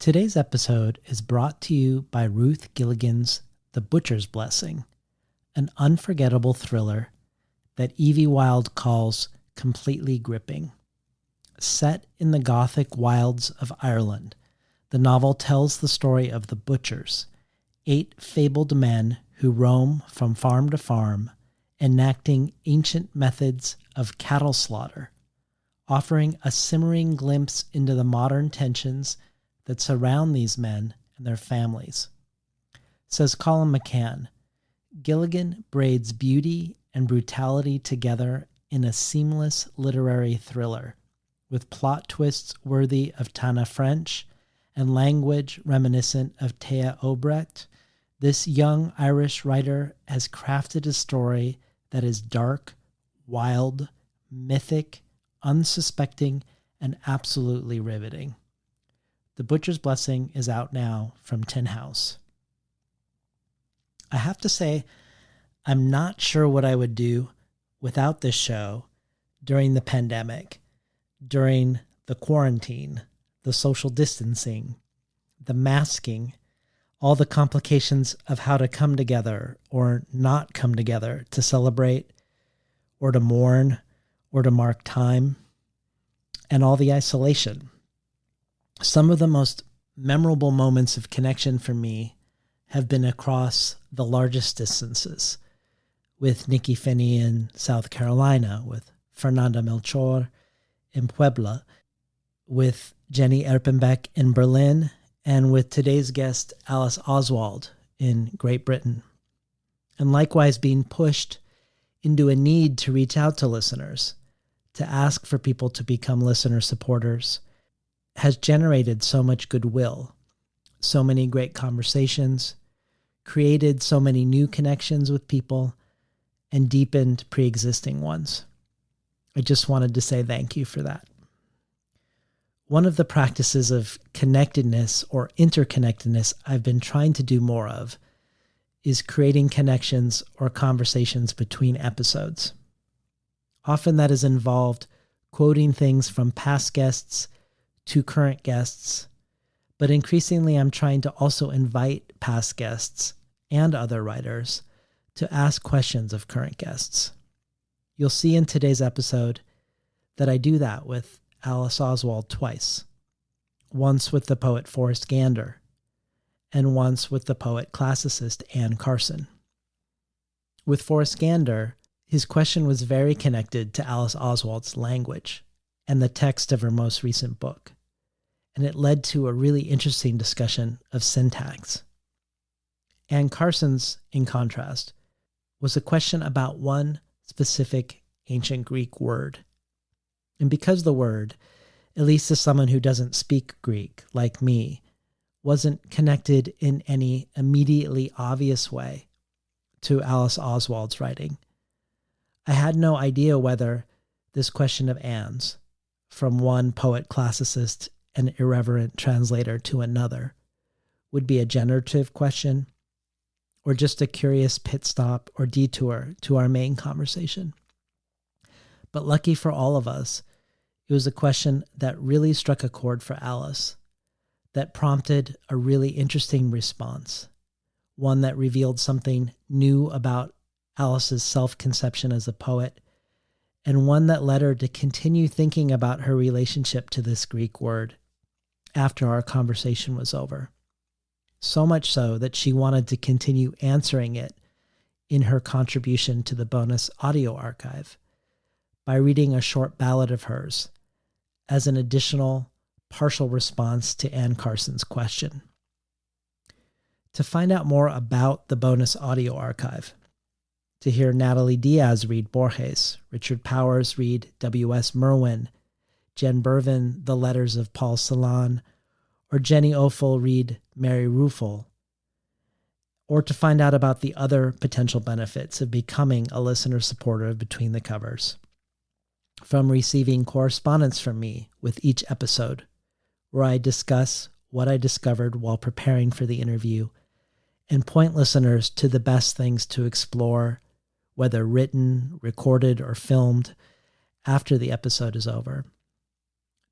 Today's episode is brought to you by Ruth Gilligan's The Butcher's Blessing, an unforgettable thriller that Evie Wilde calls completely gripping. Set in the Gothic wilds of Ireland, the novel tells the story of the butchers, 8 fabled men who roam from farm to farm, enacting ancient methods of cattle slaughter, offering a simmering glimpse into the modern tensions that surround these men and their families. Says Colin McCann, Gilligan braids beauty and brutality together in a seamless literary thriller, with plot twists worthy of Tana French and language reminiscent of Thea Obrecht. This young Irish writer has crafted a story that is dark, wild, mythic, unsuspecting, and absolutely riveting. The Butcher's Blessing is out now from Tin House. I have to say, I'm not sure what I would do without this show during the pandemic, during the quarantine, the social distancing, the masking, all the complications of how to come together or not come together to celebrate or to mourn or to mark time, and all the isolation. Some of the most memorable moments of connection for me have been across the largest distances, with Nikki Finney in South Carolina, with Fernanda Melchor in Puebla, with Jenny Erpenbeck in Berlin, and with today's guest, Alice Oswald in Great Britain. And likewise being pushed into a need to reach out to listeners, to ask for people to become listener supporters, has generated so much goodwill, so many great conversations, created so many new connections with people, and deepened pre-existing ones. I just wanted to say thank you for that. One of the practices of connectedness or interconnectedness I've been trying to do more of is creating connections or conversations between episodes. Often that has involved quoting things from past guests to current guests, but increasingly I'm trying to also invite past guests and other writers to ask questions of current guests. You'll see in today's episode that I do that with Alice Oswald twice, once with the poet Forrest Gander, and once with the poet classicist Anne Carson. With Forrest Gander, his question was very connected to Alice Oswald's language and the text of her most recent book, and it led to a really interesting discussion of syntax. Anne Carson's, in contrast, was a question about one specific ancient Greek word. And because the word, at least to someone who doesn't speak Greek, like me, wasn't connected in any immediately obvious way to Alice Oswald's writing, I had no idea whether this question of Anne's, from one poet classicist and irreverent translator to another, would be a generative question or just a curious pit stop or detour to our main conversation. But lucky for all of us, it was a question that really struck a chord for Alice, that prompted a really interesting response, one that revealed something new about Alice's self-conception as a poet, and one that led her to continue thinking about her relationship to this Greek word after our conversation was over. So much so that she wanted to continue answering it in her contribution to the bonus audio archive by reading a short ballad of hers as an additional partial response to Anne Carson's question. To find out more about the bonus audio archive, to hear Natalie Diaz read Borges, Richard Powers read W.S. Merwin, Jen Bervin, The Letters of Paul Celan, or Jenny Offal read Mary Ruefle, or to find out about the other potential benefits of becoming a listener supporter of Between the Covers, from receiving correspondence from me with each episode, where I discuss what I discovered while preparing for the interview and point listeners to the best things to explore, whether written, recorded, or filmed, after the episode is over,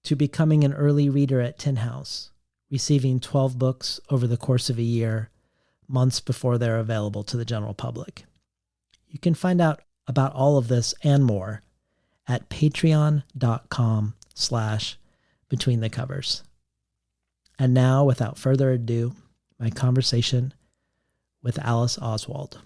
to becoming an early reader at Tin House, receiving 12 books over the course of a year, months before they're available to the general public. You can find out about all of this and more at patreon.com/betweenthecovers. And now, without further ado, my conversation with Alice Oswald.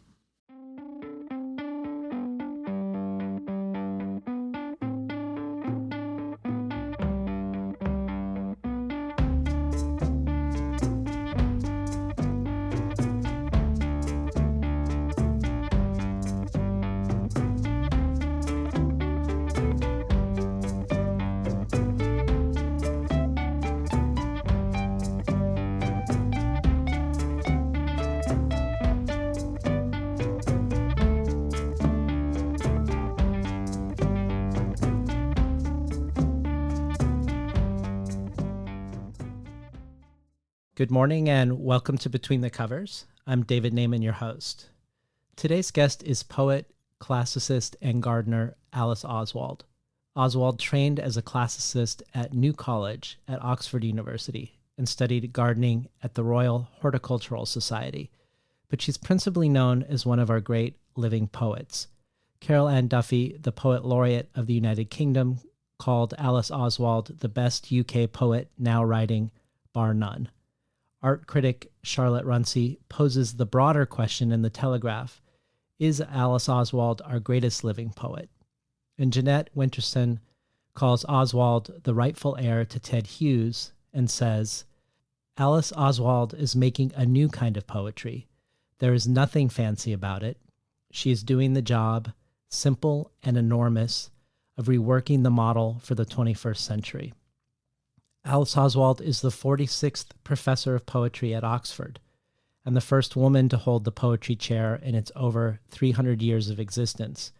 Good morning and welcome to Between the Covers. I'm David Naiman, your host. Today's guest is poet, classicist, and gardener Alice Oswald. Oswald trained as a classicist at New College at Oxford University and studied gardening at the Royal Horticultural Society, but she's principally known as one of our great living poets. Carol Ann Duffy, the Poet Laureate of the United Kingdom, called Alice Oswald the best UK poet now writing, bar none. Art critic Charlotte Runcie poses the broader question in The Telegraph: is Alice Oswald our greatest living poet? And Jeanette Winterson calls Oswald the rightful heir to Ted Hughes and says, Alice Oswald is making a new kind of poetry. There is nothing fancy about it. She is doing the job, simple and enormous, of reworking the model for the 21st century. Alice Oswald is the 46th professor of poetry at Oxford and the first woman to hold the poetry chair in its over 300 years of existence,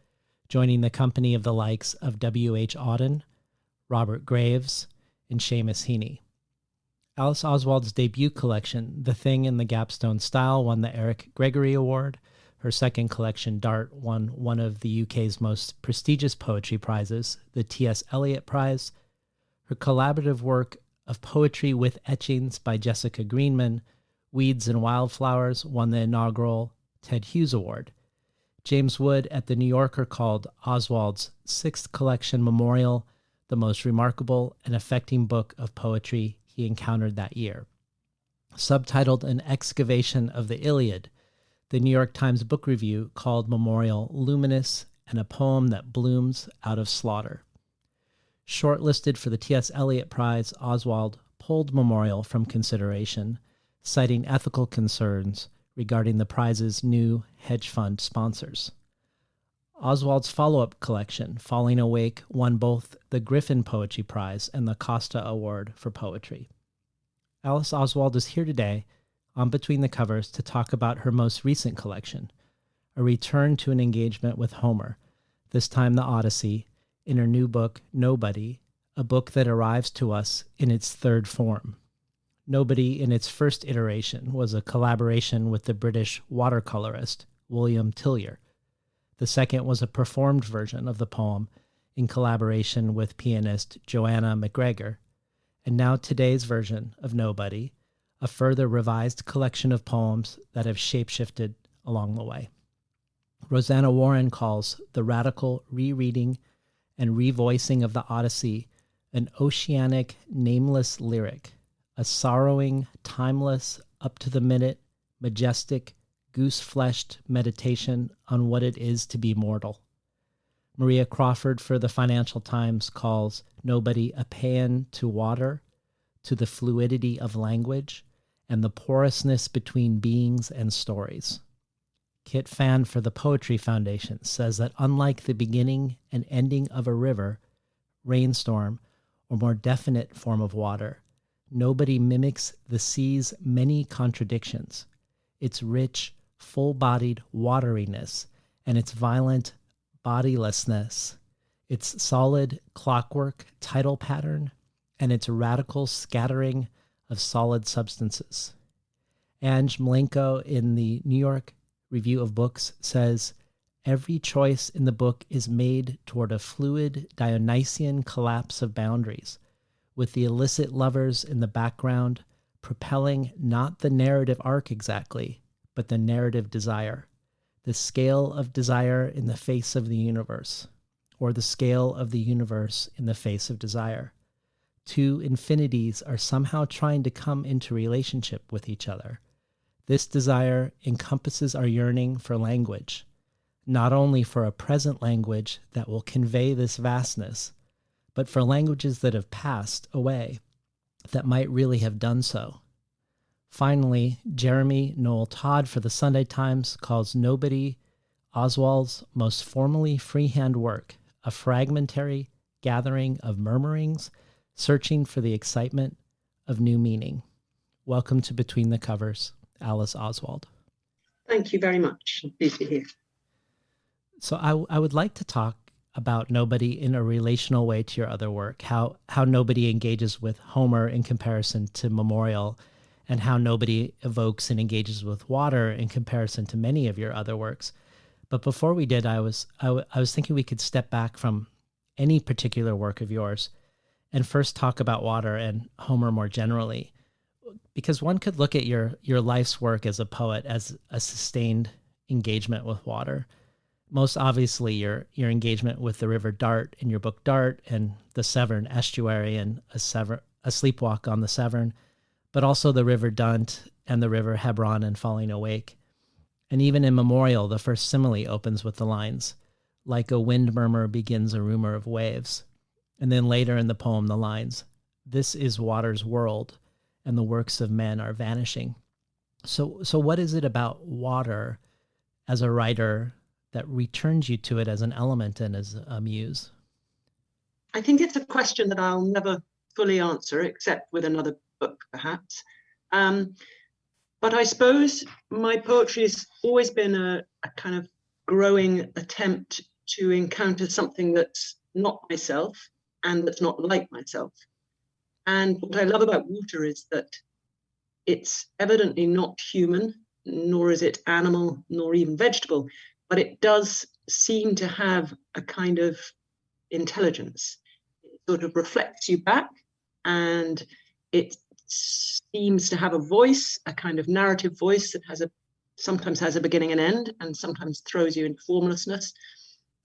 joining the company of the likes of W.H. Auden, Robert Graves, and Seamus Heaney. Alice Oswald's debut collection, The Thing in the Gapstone Style, won the Eric Gregory Award. Her second collection, Dart, won one of the UK's most prestigious poetry prizes, the T.S. Eliot Prize. Her collaborative work of poetry with etchings by Jessica Greenman, Weeds and Wildflowers, won the inaugural Ted Hughes Award. James Wood at The New Yorker called Oswald's sixth collection Memorial the most remarkable and affecting book of poetry he encountered that year. Subtitled An Excavation of the Iliad, the New York Times Book Review called Memorial luminous and a poem that blooms out of slaughter. Shortlisted for the T.S. Eliot Prize, Oswald pulled Memorial from consideration, citing ethical concerns regarding the prize's new hedge fund sponsors. Oswald's follow-up collection, Falling Awake, won both the Griffin Poetry Prize and the Costa Award for Poetry. Alice Oswald is here today on Between the Covers to talk about her most recent collection, a return to an engagement with Homer, this time the Odyssey, in her new book, Nobody, a book that arrives to us in its third form. Nobody, in its first iteration, was a collaboration with the British watercolorist William Tillyer. The second was a performed version of the poem in collaboration with pianist Joanna McGregor. And now today's version of Nobody, a further revised collection of poems that have shapeshifted along the way. Rosanna Warren calls the radical rereading and revoicing of the Odyssey an oceanic, nameless lyric, a sorrowing, timeless, up-to-the-minute, majestic, goose-fleshed meditation on what it is to be mortal. Maria Crawford for the Financial Times calls Nobody a paean to water, to the fluidity of language, and the porousness between beings and stories. Kit Fan for the Poetry Foundation says that unlike the beginning and ending of a river, rainstorm, or more definite form of water, Nobody mimics the sea's many contradictions, its rich, full-bodied wateriness, and its violent bodilessness, its solid clockwork tidal pattern, and its radical scattering of solid substances. Ange Mlenko in the New York Review of Books says, every choice in the book is made toward a fluid Dionysian collapse of boundaries, with the illicit lovers in the background, propelling not the narrative arc exactly, but the narrative desire, the scale of desire in the face of the universe, or the scale of the universe in the face of desire. Two infinities are somehow trying to come into relationship with each other. This desire encompasses our yearning for language, not only for a present language that will convey this vastness, but for languages that have passed away, that might really have done so. Finally, Jeremy Noel Todd for the Sunday Times calls Nobody Oswald's most formally freehand work, a fragmentary gathering of murmurings, searching for the excitement of new meaning. Welcome to Between the Covers, Alice Oswald. Thank you very much. Pleased to be here. So I would like to talk about Nobody in a relational way to your other work, how Nobody engages with Homer in comparison to Memorial, and how Nobody evokes and engages with water in comparison to many of your other works. But before we did, I was thinking we could step back from any particular work of yours and first talk about water and Homer more generally, because one could look at your life's work as a poet as a sustained engagement with water. Most obviously, your engagement with the River Dart in your book Dart, and the Severn estuary and a sleepwalk on the Severn, but also the River Dunt and the River Hebron and Falling Awake. And even in Memorial, the first simile opens with the lines, "Like a wind murmur begins a rumor of waves." And then later in the poem, the lines, "This is water's world, and the works of men are vanishing." So what is it about water as a writer that returns you to it as an element and as a muse? I think it's a question that I'll never fully answer, except with another book, perhaps. But I suppose my poetry has always been a kind of growing attempt to encounter something that's not myself and that's not like myself. And what I love about water is that it's evidently not human, nor is it animal, nor even vegetable, but it does seem to have a kind of intelligence. It sort of reflects you back, and it seems to have a voice, a kind of narrative voice that sometimes has a beginning and end, and sometimes throws you into formlessness.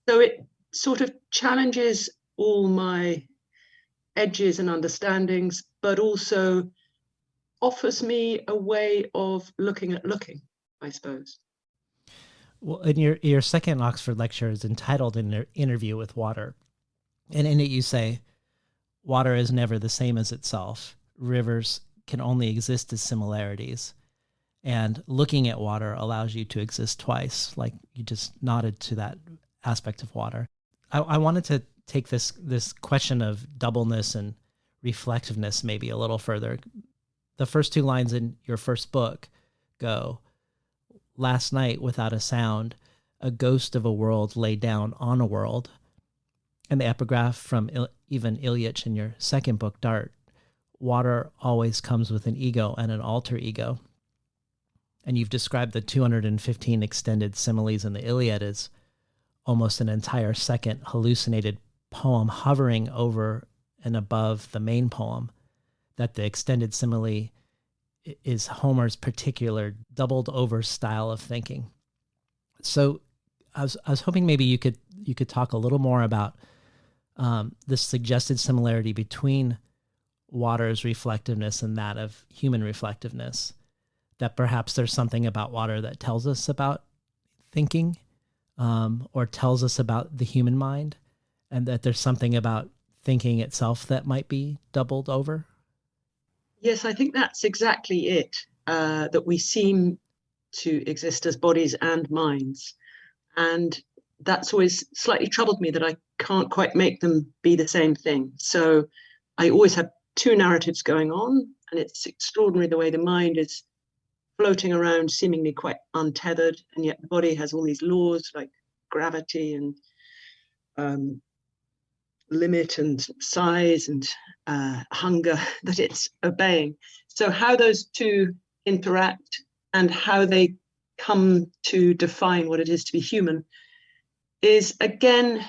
So it sort of challenges all my edges and understandings, but also offers me a way of looking at looking, I suppose. Well, and your second Oxford lecture is entitled "An Interview with Water." And in it you say, water is never the same as itself. Rivers can only exist as similarities. And looking at water allows you to exist twice, like you just nodded to that aspect of water. I wanted to take this question of doubleness and reflectiveness maybe a little further. The first two lines in your first book go, "Last night, without a sound, a ghost of a world lay down on a world." And the epigraph from even Iliad in your second book, Dart, "Water always comes with an ego and an alter ego." And you've described the 215 extended similes in the Iliad as almost an entire second hallucinated poem hovering over and above the main poem, that the extended simile is Homer's particular doubled over style of thinking. So I was hoping maybe you could talk a little more about this suggested similarity between water's reflectiveness and that of human reflectiveness, that perhaps there's something about water that tells us about thinking, or tells us about the human mind, and that there's something about thinking itself that might be doubled over. Yes, I think that's exactly it, that we seem to exist as bodies and minds. And that's always slightly troubled me, that I can't quite make them be the same thing. So I always have two narratives going on, and it's extraordinary the way the mind is floating around seemingly quite untethered, and yet the body has all these laws like gravity and limit and size and hunger that it's obeying. So how those two interact and how they come to define what it is to be human is, again,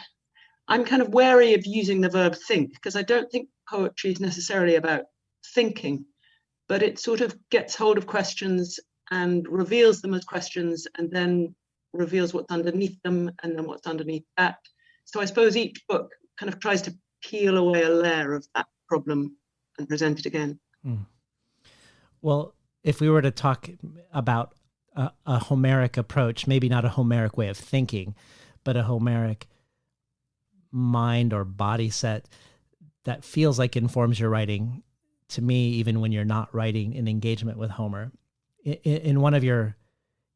I'm kind of wary of using the verb think, because I don't think poetry is necessarily about thinking. but it sort of gets hold of questions and reveals them as questions, and then reveals what's underneath them, and then what's underneath that. So I suppose each book kind of tries to peel away a layer of that problem and present it again. Well, if we were to talk about a Homeric approach, maybe not a Homeric way of thinking, but a Homeric mind or body set that feels like informs your writing, to me, even when you're not writing in engagement with Homer. In one of your,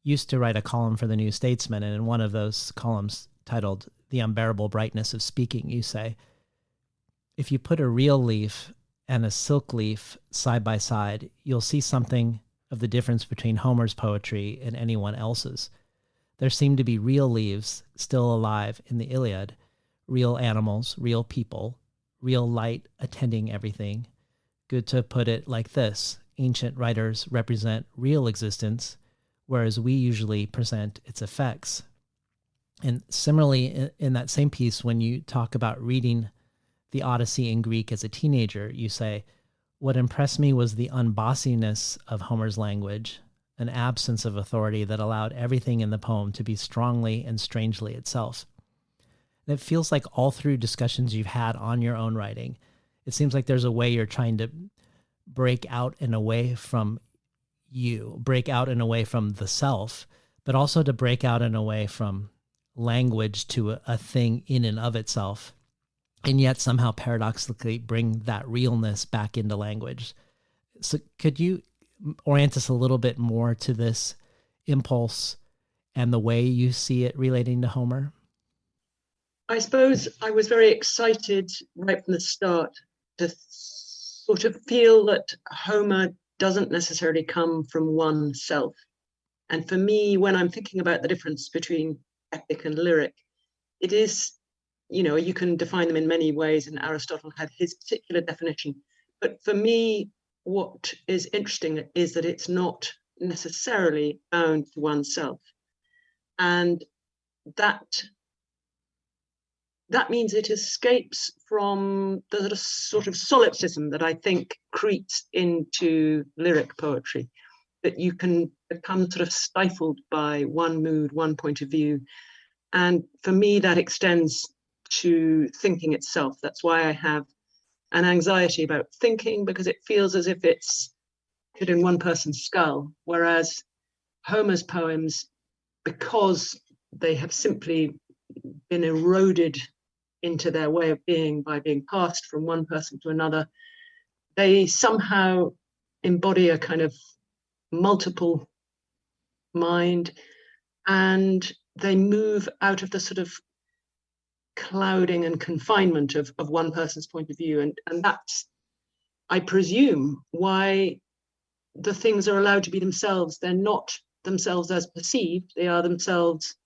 used to write a column for the New Statesman, and in one of those columns titled The Unbearable Brightness of Speaking, you say, if you put a real leaf and a silk leaf side by side, you'll see something of the difference between Homer's poetry and anyone else's. There seem to be real leaves still alive in the Iliad, real animals, real people, real light attending everything. Good to put it like this: ancient writers represent real existence, whereas we usually present its effects. And similarly, in that same piece, when you talk about reading the Odyssey in Greek as a teenager, you say, what impressed me was the unbossiness of Homer's language, an absence of authority that allowed everything in the poem to be strongly and strangely itself. And it feels like all through discussions you've had on your own writing, it seems like there's a way you're trying to break out and away from you, break out and away from the self, but also to break out and away from language to a thing in and of itself, and yet somehow paradoxically bring that realness back into language. So could you orient us a little bit more to this impulse and the way you see it relating to Homer? I suppose I was very excited right from the start to sort of feel that Homer doesn't necessarily come from one self. And for me, when I'm thinking about the difference between epic and lyric, it is, you can define them in many ways, and Aristotle had his particular definition. But for me, what is interesting is that it's not necessarily bound to oneself. And that means it escapes from the sort of solipsism that I think creeps into lyric poetry, that you can become sort of stifled by one mood, one point of view. And for me, that extends to thinking itself. That's why I have an anxiety about thinking, because it feels as if it's put in one person's skull, whereas Homer's poems, because they have simply been eroded into their way of being by being passed from one person to another, they somehow embody a kind of multiple mind, and they move out of the sort of clouding and confinement of one person's point of view. And that's, I presume, why the things are allowed to be themselves. They're not themselves as perceived, they are themselves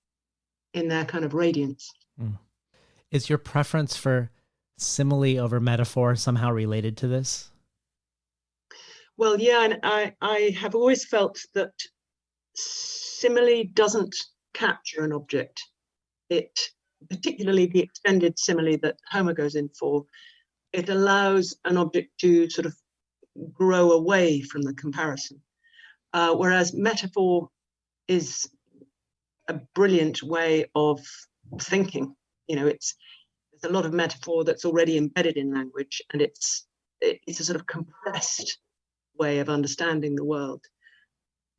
in their kind of radiance. Is your preference for simile over metaphor somehow related to this? Well, yeah, and I have always felt that simile doesn't capture an object. It, particularly the extended simile that Homer goes in for, it allows an object to sort of grow away from the comparison. Whereas metaphor is a brilliant way of thinking. There's a lot of metaphor that's already embedded in language, and it's a sort of compressed way of understanding the world.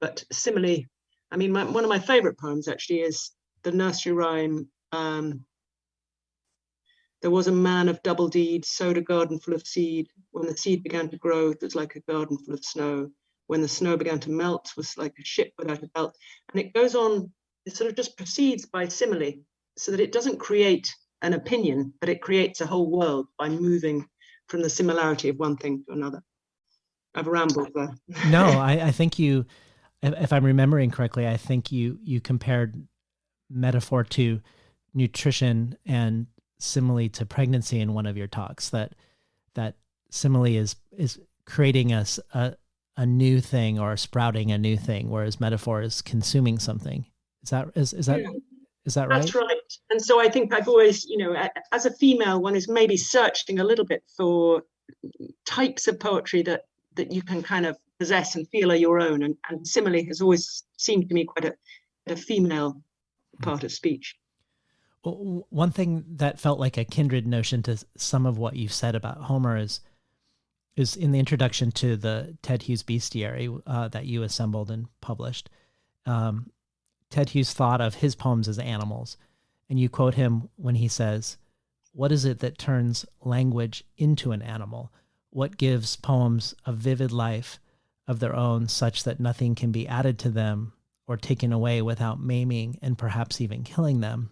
But simile, I mean, one of my favorite poems actually is the nursery rhyme. There was a man of double deed, sowed a garden full of seed. When the seed began to grow, it was like a garden full of snow. When the snow began to melt, it was like a ship without a belt. And it goes on, it sort of just proceeds by simile, so that it doesn't create an opinion, but it creates a whole world by moving from the similarity of one thing to another. I've rambled there. No, I think you, if I'm remembering correctly, I think you compared metaphor to nutrition and simile to pregnancy in one of your talks, that simile is creating us a new thing or sprouting a new thing, whereas metaphor is consuming something. Is that right? That's right. And so I think I've always, as a female, one is maybe searching a little bit for types of poetry that you can kind of possess and feel are your own. And simile has always seemed to me quite a female part of speech. Well, one thing that felt like a kindred notion to some of what you've said about Homer is in the introduction to the Ted Hughes Bestiary that you assembled and published. Ted Hughes thought of his poems as animals, and you quote him when he says, "What is it that turns language into an animal? What gives poems a vivid life of their own such that nothing can be added to them or taken away without maiming and perhaps even killing them?"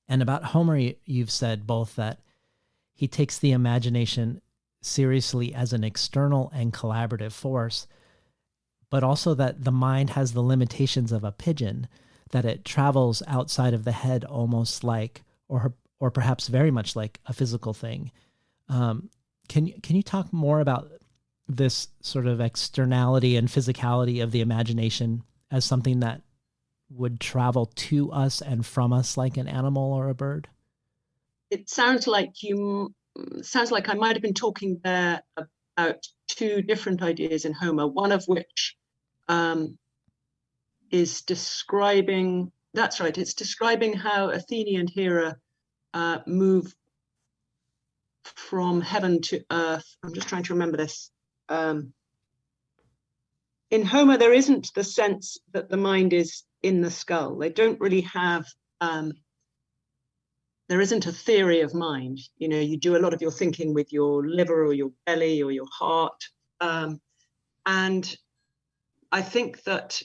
And about Homer, you've said both that he takes the imagination seriously as an external and collaborative force, but also that the mind has the limitations of a pigeon, that it travels outside of the head almost like, or perhaps very much like, a physical thing. Can you talk more about this sort of externality and physicality of the imagination as something that would travel to us and from us like an animal or a bird? It sounds like I might have been talking there about two different ideas in Homer, one of which is describing, that's right, it's describing how Athene and Hera move from heaven to earth. I'm just trying to remember this. In Homer, there isn't the sense that the mind is in the skull. They don't really have, there isn't a theory of mind. You know, you do a lot of your thinking with your liver or your belly or your heart. And I think that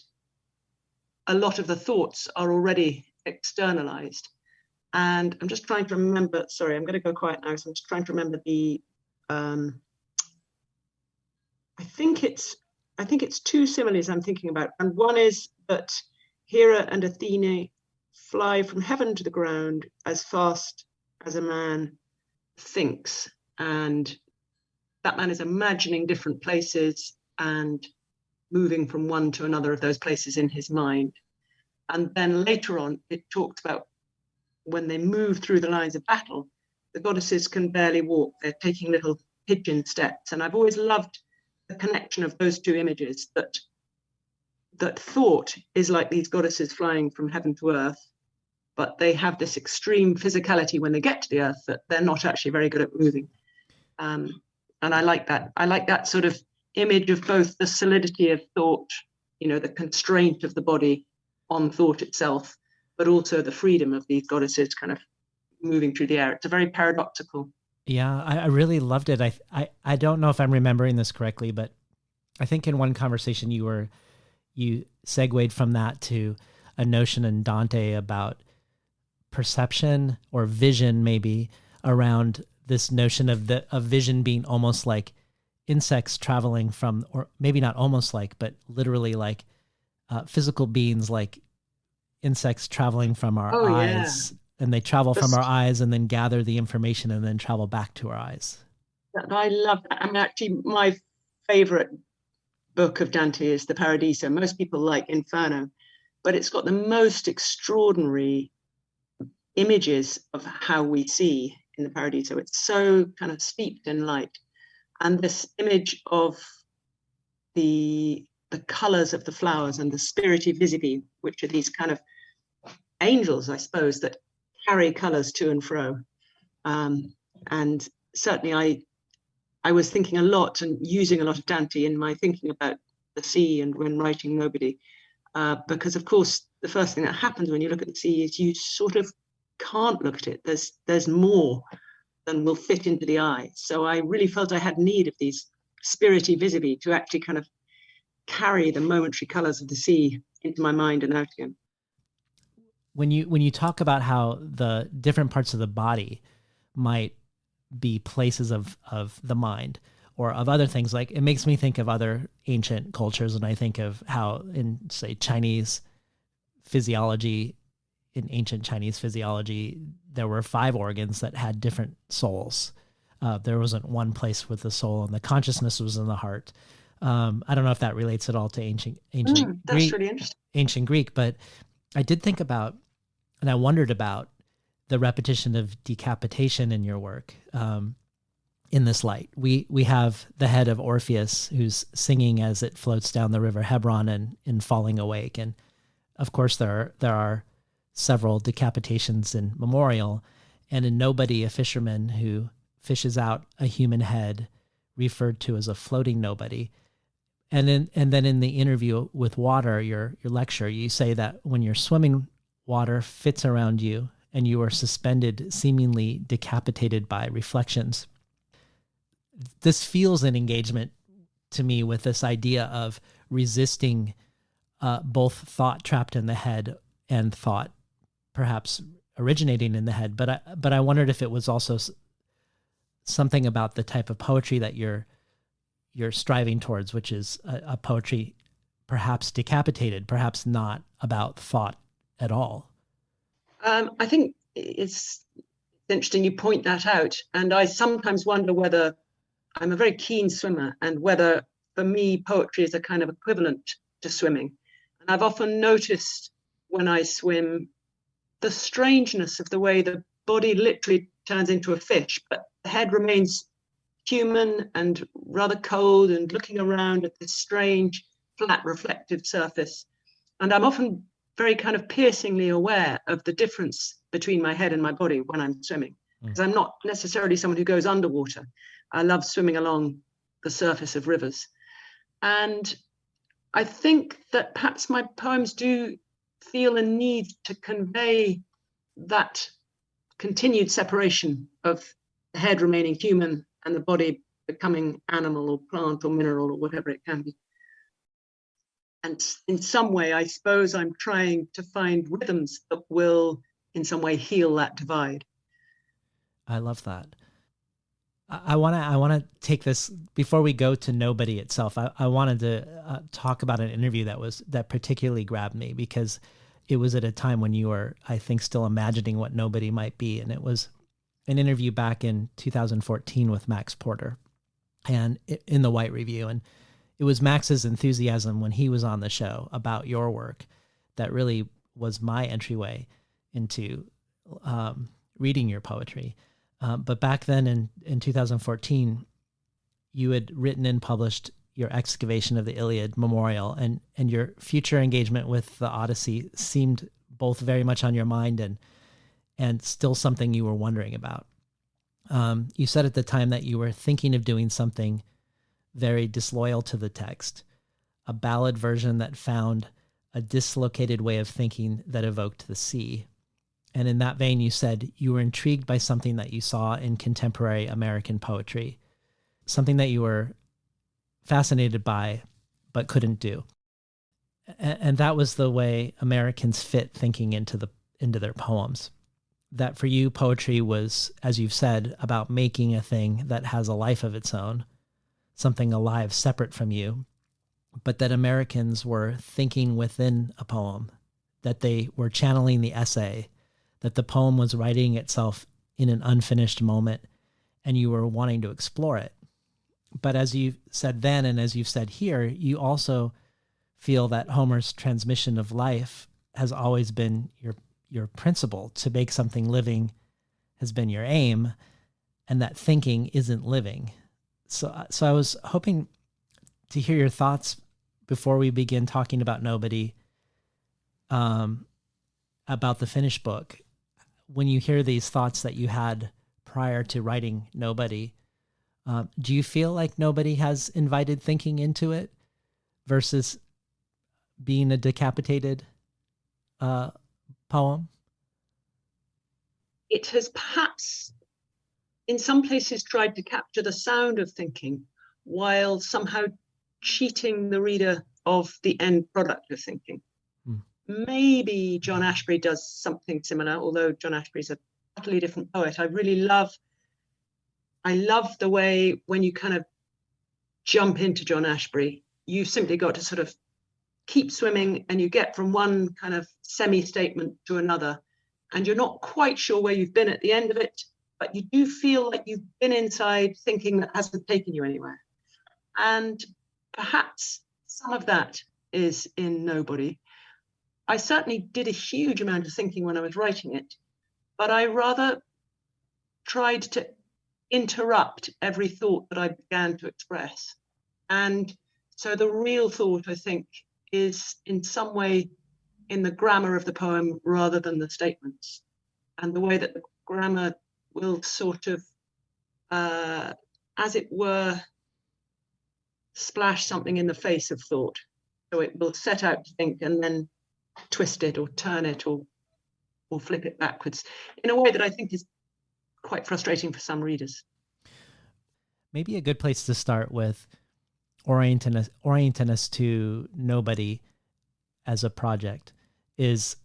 a lot of the thoughts are already externalized. And I'm just trying to remember, sorry, I'm going to go quiet now. So I'm just trying to remember I think it's two similes I'm thinking about. And one is that Hera and Athene fly from heaven to the ground as fast as a man thinks. And that man is imagining different places and moving from one to another of those places in his mind. And then later on, it talks about when they move through the lines of battle, the goddesses can barely walk. They're taking little pigeon steps. And I've always loved the connection of those two images, that thought is like these goddesses flying from heaven to earth, but they have this extreme physicality when they get to the earth that they're not actually very good at moving. And I like that. I like that sort of image of both the solidity of thought, you know, the constraint of the body on thought itself, but also the freedom of these goddesses kind of moving through the air. It's a very paradoxical. Yeah, I really loved it. I don't know if I'm remembering this correctly, but I think in one conversation you segued from that to a notion in Dante about perception or vision, maybe, around this notion of vision being almost like insects traveling from, or maybe not almost like, but literally like physical beings, like insects traveling from our eyes. Yeah. And they travel from our eyes and then gather the information and then travel back to our eyes. I love that. I mean, actually, my favorite book of Dante is the Paradiso. Most people like Inferno, but it's got the most extraordinary images of how we see in the Paradiso. It's so kind of steeped in light. And this image of the colors of the flowers and the spiriti visivi, which are these kind of angels, I suppose, that carry colors to and fro. And certainly I was thinking a lot and using a lot of Dante in my thinking about the sea and when writing Nobody, because of course the first thing that happens when you look at the sea is you sort of can't look at it. There's more than will fit into the eye. So I really felt I had need of these spiriti visivi to actually kind of carry the momentary colors of the sea into my mind and out again. When you talk about how the different parts of the body might be places of the mind or of other things, like it makes me think of other ancient cultures, and I think of how in, say, Chinese physiology, in ancient Chinese physiology, there were 5 organs that had different souls. There wasn't one place with the soul, and the consciousness was in the heart. I don't know if that relates at all to ancient that's Greek, really interesting. Ancient Greek, but I did think about, and I wondered about the repetition of decapitation in your work. in this light. We have the head of Orpheus who's singing as it floats down the river Hebron and in Falling Awake. And of course there are several decapitations in Memorial, and in Nobody, a fisherman who fishes out a human head referred to as a floating nobody. And then in the interview with Water, your lecture, you say that when you're swimming, water fits around you and you are suspended, seemingly decapitated by reflections. This feels an engagement to me with this idea of resisting both thought trapped in the head and thought perhaps originating in the head. But I wondered if it was also something about the type of poetry that you're striving towards, which is a poetry perhaps decapitated, perhaps not about thought at all. I think it's interesting you point that out. And I sometimes wonder whether I'm a very keen swimmer and whether for me poetry is a kind of equivalent to swimming. And I've often noticed when I swim the strangeness of the way the body literally turns into a fish, but the head remains human and rather cold and looking around at this strange flat reflective surface. And I'm often very kind of piercingly aware of the difference between my head and my body when I'm swimming, because I'm not necessarily someone who goes underwater. I love swimming along the surface of rivers. And I think that perhaps my poems do feel a need to convey that continued separation of the head remaining human and the body becoming animal or plant or mineral or whatever it can be. And in some way, I suppose I'm trying to find rhythms that will in some way heal that divide. I love that. I want to take this before we go to Nobody itself. I wanted to talk about an interview that particularly grabbed me because it was at a time when you were, I think, still imagining what Nobody might be. And it was an interview back in 2014 with Max Porter and in the White Review. And it was Max's enthusiasm when he was on the show about your work that really was my entryway into reading your poetry. But back then in 2014, you had written and published your excavation of the Iliad memorial, and your future engagement with the Odyssey seemed both very much on your mind and still something you were wondering about. You said at the time that you were thinking of doing something very disloyal to the text, a ballad version that found a dislocated way of thinking that evoked the sea. And in that vein, you said you were intrigued by something that you saw in contemporary American poetry, something that you were fascinated by but couldn't do. And that was the way Americans fit thinking into their poems. That for you, poetry was, as you've said, about making a thing that has a life of its own, something alive separate from you, but that Americans were thinking within a poem, that they were channeling the essay, that the poem was writing itself in an unfinished moment, and you were wanting to explore it. But as you said then, and as you've said here, you also feel that Homer's transmission of life has always been your principle. To make something living has been your aim, and that thinking isn't living. So I was hoping to hear your thoughts before we begin talking about Nobody, about the finished book. When you hear these thoughts that you had prior to writing Nobody, do you feel like Nobody has invited thinking into it versus being a decapitated poem? It has perhaps in some places tried to capture the sound of thinking while somehow cheating the reader of the end product of thinking. Maybe John Ashbery does something similar, although John Ashbery's a totally different poet. I love the way when you kind of jump into John Ashbery, you've simply got to sort of keep swimming and you get from one kind of semi-statement to another, and you're not quite sure where you've been at the end of it, but you do feel like you've been inside thinking that hasn't taken you anywhere. And perhaps some of that is in Nobody. I certainly did a huge amount of thinking when I was writing it, but I rather tried to interrupt every thought that I began to express. And so the real thought, I think, is in some way in the grammar of the poem rather than the statements, and the way that the grammar will sort of, as it were, splash something in the face of thought. So it will set out to think and then twist it or turn it or flip it backwards in a way that I think is quite frustrating for some readers. Maybe a good place to start with orienting us to Nobody as a project is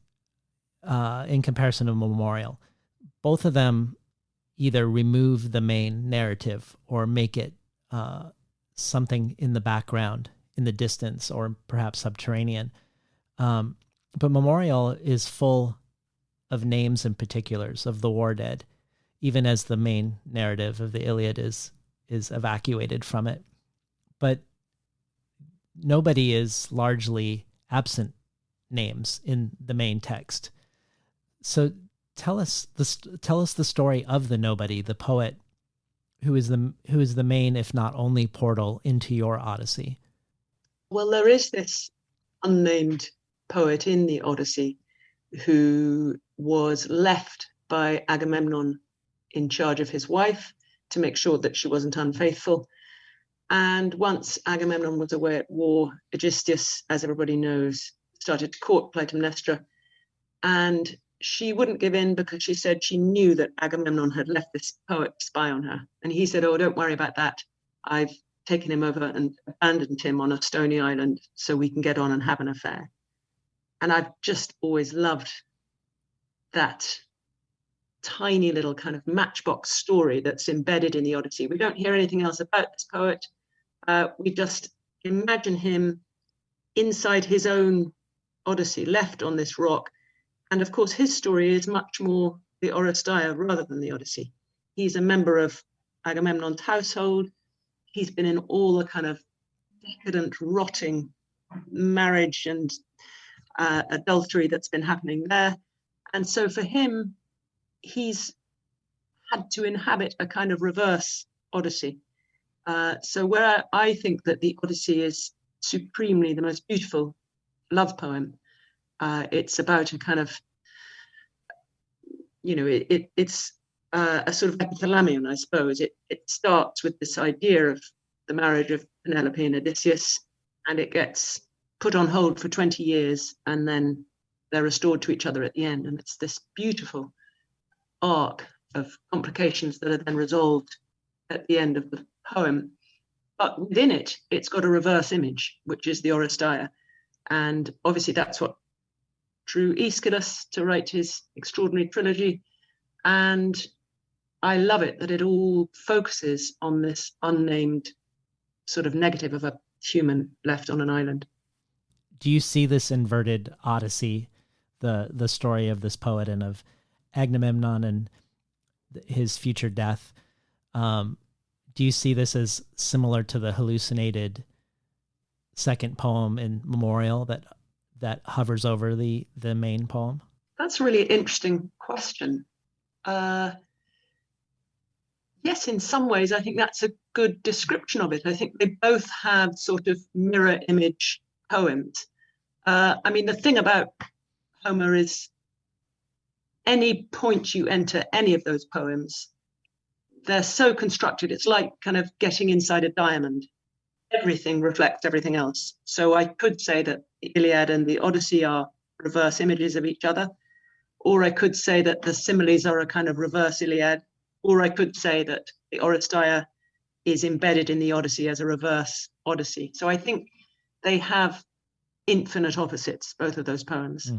in comparison to Memorial. Both of them either remove the main narrative or make it something in the background, in the distance, or perhaps subterranean. But Memorial is full of names and particulars of the war dead, even as the main narrative of the Iliad is evacuated from it. But Nobody is largely absent names in the main text. So tell us the story of the Nobody, the poet who is the main, if not only, portal into your Odyssey. Well, there is this unnamed poet in the Odyssey who was left by Agamemnon in charge of his wife to make sure that she wasn't unfaithful. And once Agamemnon was away at war, Aegisthus, as everybody knows, started to court Clytemnestra. And she wouldn't give in because she said she knew that Agamemnon had left this poet to spy on her. And he said, "Oh, don't worry about that. I've taken him over and abandoned him on a stony island so we can get on and have an affair." And I've just always loved that tiny little kind of matchbox story that's embedded in the Odyssey. We don't hear anything else about this poet. We just imagine him inside his own Odyssey, left on this rock. And of course, his story is much more the Oresteia rather than the Odyssey. He's a member of Agamemnon's household. He's been in all the kind of decadent, rotting marriage and adultery that's been happening there. And so for him, he's had to inhabit a kind of reverse Odyssey. So where I think that the Odyssey is supremely the most beautiful love poem, it's about a kind of, it's a sort of epithalamion, I suppose. It starts with this idea of the marriage of Penelope and Odysseus, and it gets put on hold for 20 years, and then they're restored to each other at the end. And it's this beautiful arc of complications that are then resolved at the end of the poem. But within it, it's got a reverse image, which is the Oresteia. And obviously that's what drew Aeschylus to write his extraordinary trilogy. And I love it that it all focuses on this unnamed sort of negative of a human left on an island. Do you see this inverted Odyssey, the story of this poet and of Agamemnon and his future death? Do you see this as similar to the hallucinated second poem in Memorial that hovers over the main poem? That's a really interesting question. Yes, in some ways, I think that's a good description of it. I think they both have sort of mirror image poems. I mean, the thing about Homer is any point you enter any of those poems, they're so constructed. It's like kind of getting inside a diamond. Everything reflects everything else. So I could say that the Iliad and the Odyssey are reverse images of each other, or I could say that the similes are a kind of reverse Iliad, or I could say that the Oresteia is embedded in the Odyssey as a reverse Odyssey. So I think they have infinite opposites, both of those poems.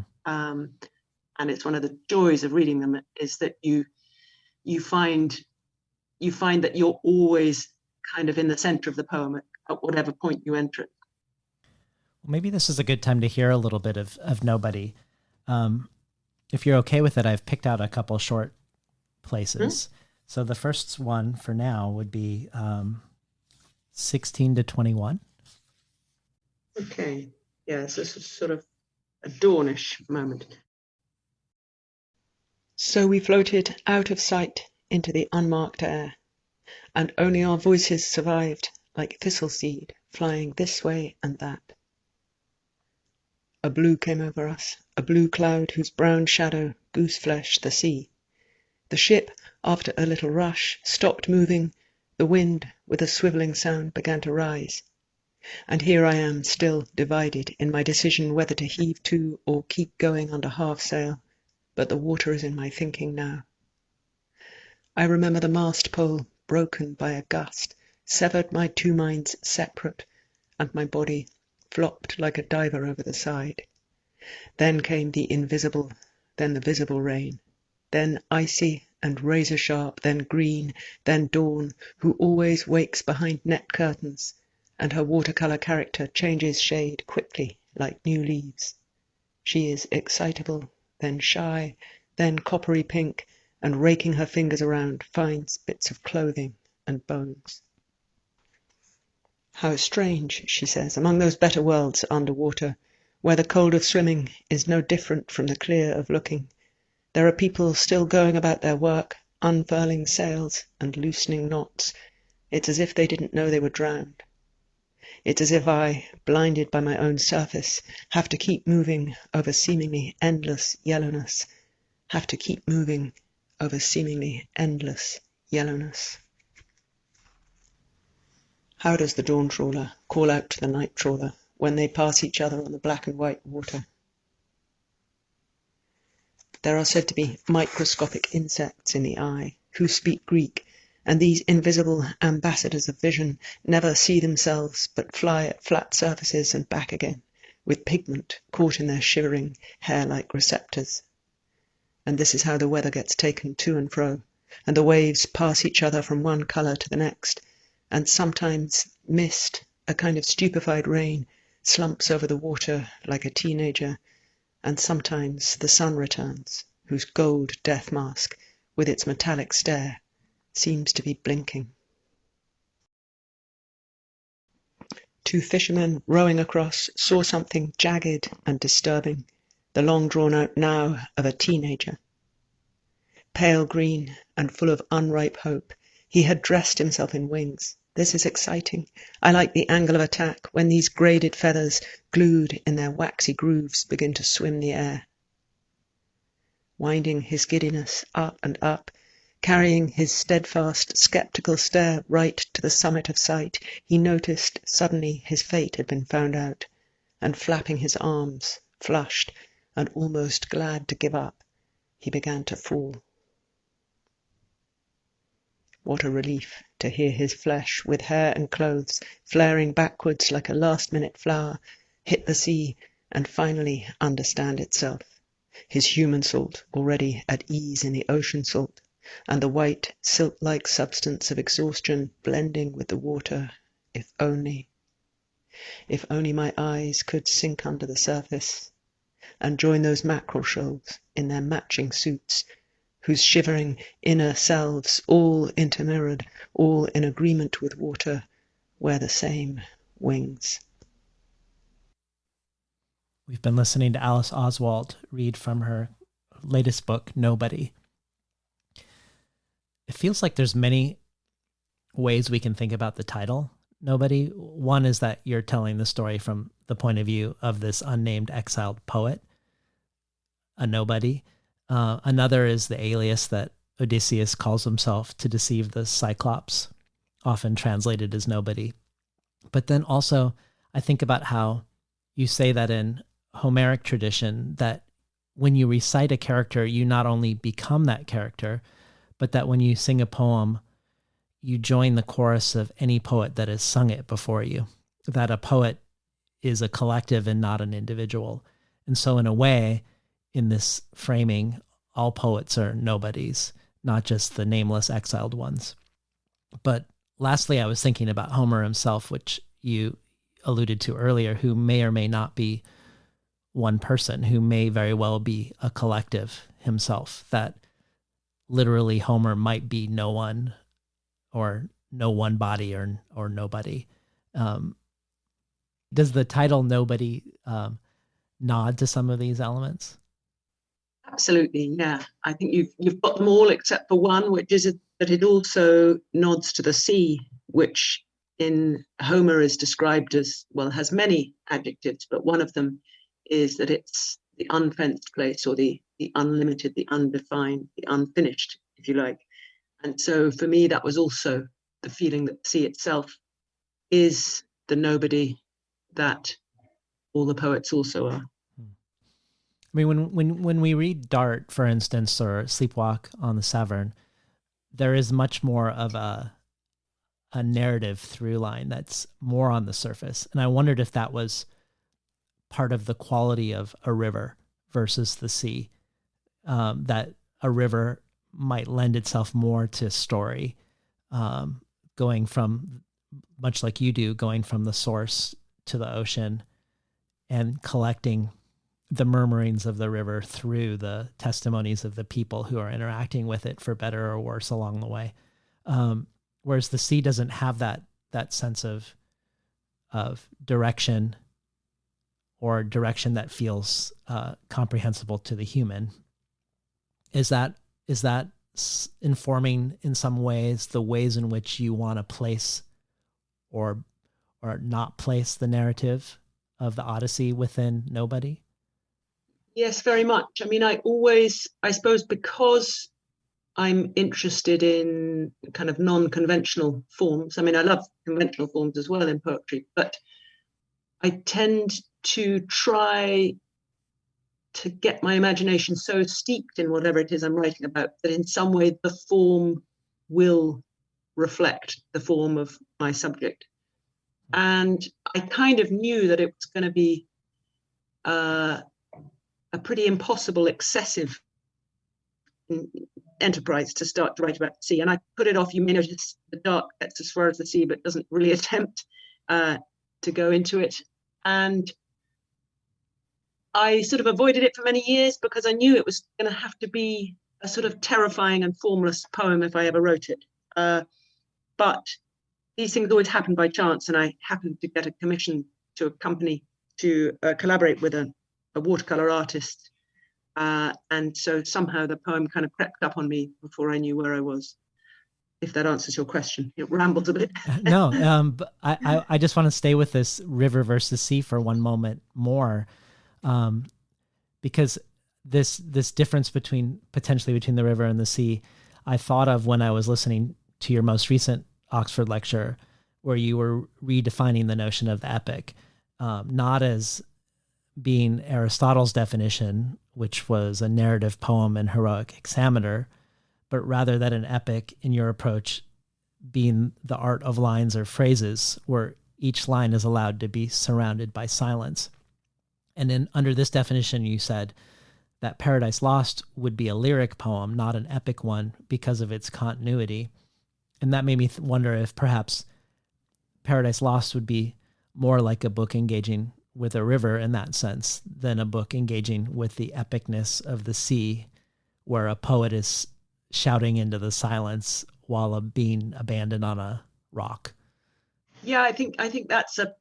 And it's one of the joys of reading them is that you find that you're always kind of in the center of the poem at whatever point you enter it. Well, maybe this is a good time to hear a little bit of Nobody. If you're okay with it, I've picked out a couple short places. So the first one for now would be 16 to 21. Okay. Yes, this is sort of a dawnish moment. So we floated out of sight into the unmarked air. and only our voices survived, like thistle seed, flying this way and that. A blue came over us, a blue cloud whose brown shadow goose-flesh the sea. The ship, after a little rush, stopped moving. The wind, with a swivelling sound, began to rise. And here I am, still divided in my decision whether to heave to or keep going under half sail, but the water is in my thinking now. I remember the mast pole, broken by a gust, severed my two minds separate, and my body flopped like a diver over the side. Then came the invisible, then the visible rain, then icy and razor-sharp, then green, then dawn, who always wakes behind net curtains, and her watercolour character changes shade quickly like new leaves. She is excitable, then shy, then coppery pink, and raking her fingers around finds bits of clothing and bones. How strange, she says, among those better worlds under water, where the cold of swimming is no different from the clear of looking. There are people still going about their work, unfurling sails and loosening knots. It's as if they didn't know they were drowned. It's as if I, blinded by my own surface, have to keep moving over seemingly endless yellowness, have to keep moving over seemingly endless yellowness. How does the dawn trawler call out to the night trawler when they pass each other on the black and white water? There are said to be microscopic insects in the eye who speak Greek, and these invisible ambassadors of vision never see themselves but fly at flat surfaces and back again, with pigment caught in their shivering, hair-like receptors. And this is how the weather gets taken to and fro, and the waves pass each other from one colour to the next, and sometimes mist, a kind of stupefied rain, slumps over the water like a teenager, and sometimes the sun returns, whose gold death mask, with its metallic stare, seems to be blinking. Two fishermen rowing across saw something jagged and disturbing, the long-drawn-out now of a teenager. Pale green and full of unripe hope, he had dressed himself in wings. This is exciting. I like the angle of attack when these braided feathers, glued in their waxy grooves, begin to swim the air. Winding his giddiness up and up, carrying his steadfast, sceptical stare right to the summit of sight, he noticed suddenly his fate had been found out, and flapping his arms, flushed and almost glad to give up, he began to fall. What a relief to hear his flesh, with hair and clothes, flaring backwards like a last-minute flower, hit the sea and finally understand itself. His human salt already at ease in the ocean salt, and the white, silk-like substance of exhaustion blending with the water, if only my eyes could sink under the surface and join those mackerel shoals in their matching suits, whose shivering inner selves, all intermirrored, all in agreement with water, wear the same wings. We've been listening to Alice Oswald read from her latest book, Nobody. It feels like there's many ways we can think about the title, Nobody. One is that you're telling the story from the point of view of this unnamed exiled poet, a nobody. Another is the alias that Odysseus calls himself to deceive the Cyclops, often translated as nobody. But then also, I think about how you say that in Homeric tradition, that when you recite a character, you not only become that character, but that when you sing a poem, you join the chorus of any poet that has sung it before you, that a poet is a collective and not an individual. And so in a way, in this framing, all poets are nobodies, not just the nameless exiled ones. But lastly, I was thinking about Homer himself, which you alluded to earlier, who may or may not be one person, who may very well be a collective himself, that literally Homer might be no one, or no one body, or nobody. Does the title Nobody nod to some of these elements? Absolutely, yeah. I think you've got them all except for one, which is that it also nods to the sea, which in Homer is described as, well, has many adjectives, but one of them is that it's the unfenced place, or the unlimited, the undefined, the unfinished, if you like. And so for me, that was also the feeling that the sea itself is the nobody that all the poets also are. I mean, when we read Dart, for instance, or Sleepwalk on the Severn, there is much more of a narrative through line that's more on the surface. And I wondered if that was part of the quality of a river versus the sea, that a river might lend itself more to story, going from, much like you do, going from the source to the ocean and collecting the murmurings of the river through the testimonies of the people who are interacting with it, for better or worse, along the way. Whereas the sea doesn't have that sense of direction, or direction that feels comprehensible to the human. Is that informing in some ways the ways in which you want to place or not place the narrative of the Odyssey within Nobody? Yes, very much. I mean, I suppose because I'm interested in kind of non-conventional forms. I mean, I love conventional forms as well in poetry, but I tend to try to get my imagination so steeped in whatever it is I'm writing about that in some way the form will reflect the form of my subject. And I kind of knew that it was going to be a pretty impossible, excessive enterprise to start to write about the sea. And I put it off. You may notice the dark gets as far as the sea, but doesn't really attempt to go into it. And I sort of avoided it for many years because I knew it was going to have to be a sort of terrifying and formless poem if I ever wrote it. But these things always happen by chance, and I happened to get a commission to a company to collaborate with a watercolor artist. And so somehow the poem kind of crept up on me before I knew where I was. If that answers your question. It rambles a bit. No, but I just want to stay with this river versus sea for one moment more, because this difference potentially between the river and the sea, I thought of when I was listening to your most recent Oxford lecture, where you were redefining the notion of the epic, not as being Aristotle's definition, which was a narrative poem and heroic hexameter, but rather that an epic, in your approach, being the art of lines or phrases where each line is allowed to be surrounded by silence. And under this definition, you said that Paradise Lost would be a lyric poem, not an epic one, because of its continuity. And that made me wonder if perhaps Paradise Lost would be more like a book engaging with a river in that sense than a book engaging with the epicness of the sea, where a poet is shouting into the silence while being abandoned on a rock. Yeah, I think that's a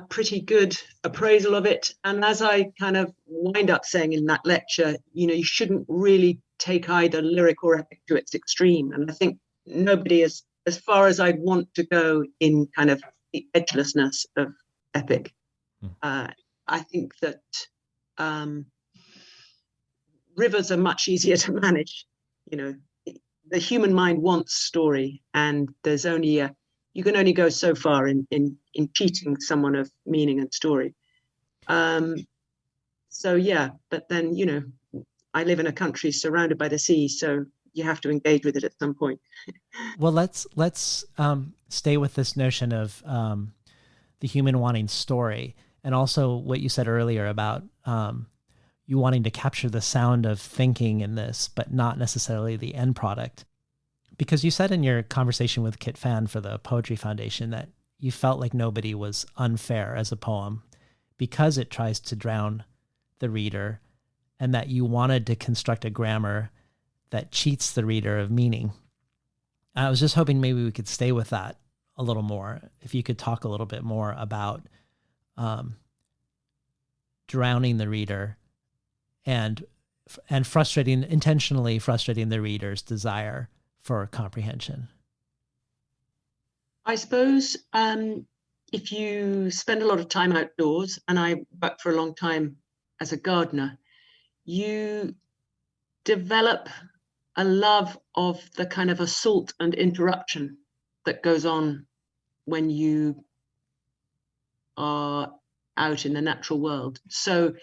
pretty good appraisal of it. And as I kind of wind up saying in that lecture, you shouldn't really take either lyric or epic to its extreme. And I think Nobody is as far as I'd want to go in kind of the edgelessness of epic. I think that rivers are much easier to manage. The human mind wants story, and there's only you can only go so far in cheating someone of meaning and story. So yeah, but then I live in a country surrounded by the sea, so you have to engage with it at some point. Well, let's stay with this notion of the human wanting story, and also what you said earlier about you wanting to capture the sound of thinking in this, but not necessarily the end product. Because you said in your conversation with Kit Fan for the Poetry Foundation that you felt like Nobody was unfair as a poem because it tries to drown the reader, and that you wanted to construct a grammar that cheats the reader of meaning. I was just hoping maybe we could stay with that a little more. If you could talk a little bit more about drowning the reader and intentionally frustrating the reader's desire for comprehension? I suppose if you spend a lot of time outdoors, and I worked for a long time as a gardener, you develop a love of the kind of assault and interruption that goes on when you are out in the natural world. So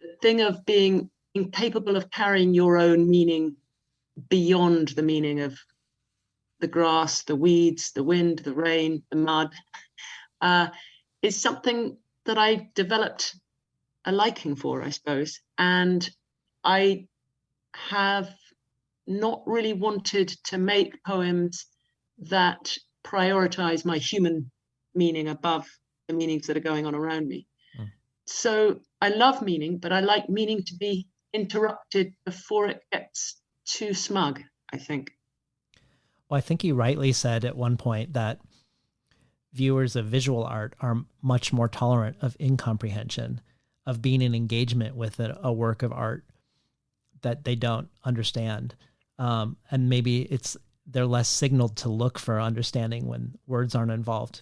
the thing of being incapable of carrying your own meaning beyond the meaning of the grass, the weeds, the wind, the rain, the mud, is something that I developed a liking for, I suppose. And I have not really wanted to make poems that prioritize my human meaning above the meanings that are going on around me. So I love meaning, but I like meaning to be interrupted before it gets too smug, I think. Well, I think you rightly said at one point that viewers of visual art are much more tolerant of incomprehension, of being in engagement with a work of art that they don't understand. And maybe they're less signaled to look for understanding when words aren't involved.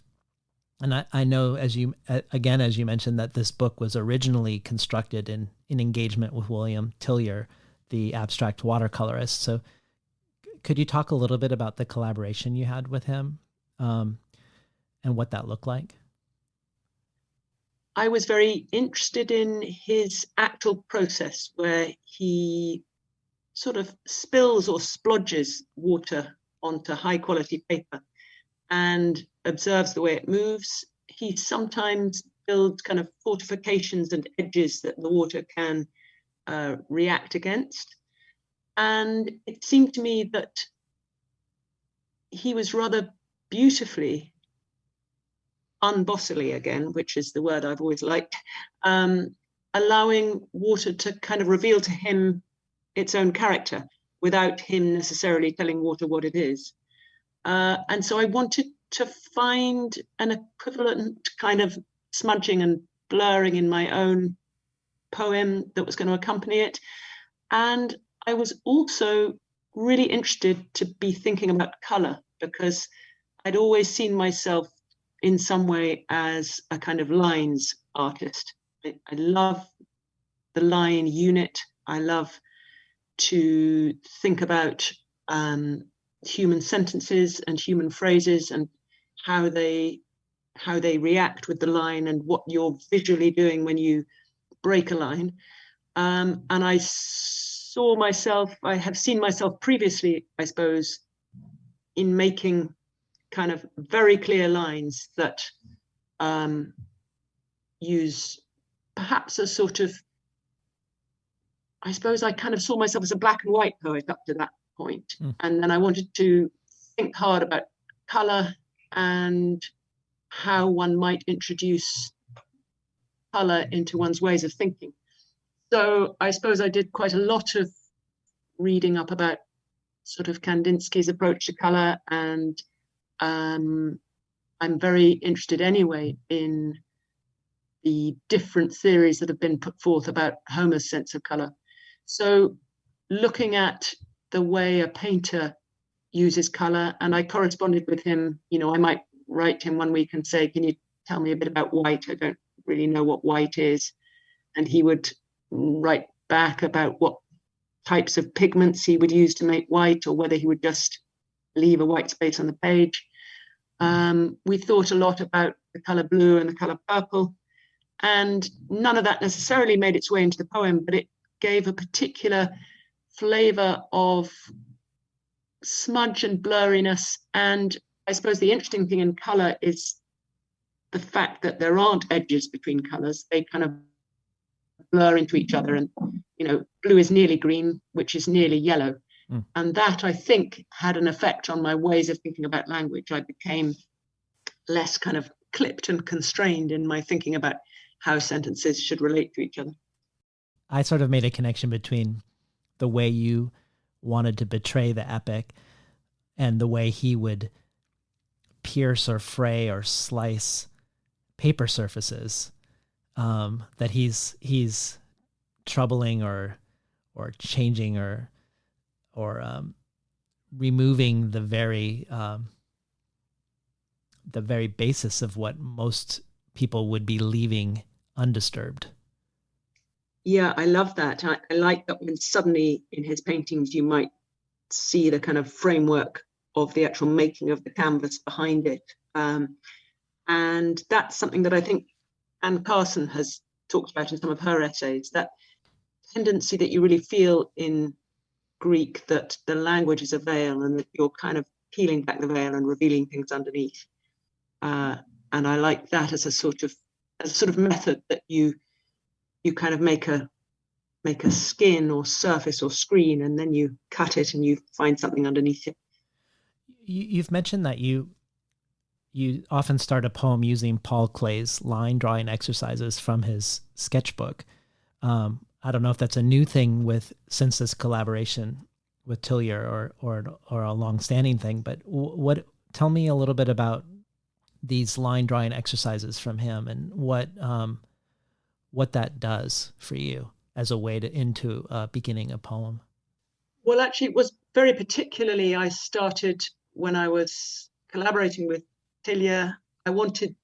And I know, as you mentioned, that this book was originally constructed in engagement with William Tillyer, the abstract watercolorist. So could you talk a little bit about the collaboration you had with him and what that looked like? I was very interested in his actual process, where he sort of spills or splodges water onto high quality paper and observes the way it moves. He sometimes builds kind of fortifications and edges that the water can react against. And it seemed to me that he was rather beautifully unbossily, again, which is the word I've always liked, allowing water to kind of reveal to him its own character without him necessarily telling water what it is. And so I wanted to find an equivalent kind of smudging and blurring in my own poem that was going to accompany it. And I was also really interested to be thinking about color, because I'd always seen myself in some way as a kind of lines artist. I love the line unit. I love to think about human sentences and human phrases and how they react with the line and what you're visually doing when you break a line. And I have seen myself previously, I suppose, in making kind of very clear lines that use perhaps a sort of, I suppose I kind of saw myself as a black and white poet up to that point. And then I wanted to think hard about color and how one might introduce color into one's ways of thinking. So I suppose I did quite a lot of reading up about sort of Kandinsky's approach to color, and I'm very interested anyway in the different theories that have been put forth about Homer's sense of color. So looking at the way a painter uses color, and I corresponded with him, I might write him one week and say, can you tell me a bit about white? I don't really know what white is. And he would write back about what types of pigments he would use to make white, or whether he would just leave a white space on the page. We thought a lot about the color blue and the color purple, and none of that necessarily made its way into the poem, but it gave a particular flavor of smudge and blurriness. And I suppose the interesting thing in color is the fact that there aren't edges between colors. They kind of blur into each other, and blue is nearly green, which is nearly yellow. And that, I think, had an effect on my ways of thinking about language. I became less kind of clipped and constrained in my thinking about how sentences should relate to each other. I sort of made a connection between the way you wanted to betray the epic and the way he would pierce or fray or slice paper surfaces, that he's troubling or changing or removing the very basis of what most people would be leaving undisturbed. Yeah, I love that. I like that when suddenly in his paintings you might see the kind of framework of the actual making of the canvas behind it. And that's something that I think Anne Carson has talked about in some of her essays, that tendency that you really feel in Greek, that the language is a veil and that you're kind of peeling back the veil and revealing things underneath. And I like that as a sort of method that you kind of make a skin or surface or screen, and then you cut it and you find something underneath it. You've mentioned that you often start a poem using Paul Klee's line drawing exercises from his sketchbook. I don't know if that's a new thing since this collaboration with Tillyer or a long-standing thing, but tell me a little bit about these line drawing exercises from him and what that does for you as a way into beginning a poem. Well, actually, it was very particularly, I started when I was collaborating with Tillyer. I wanted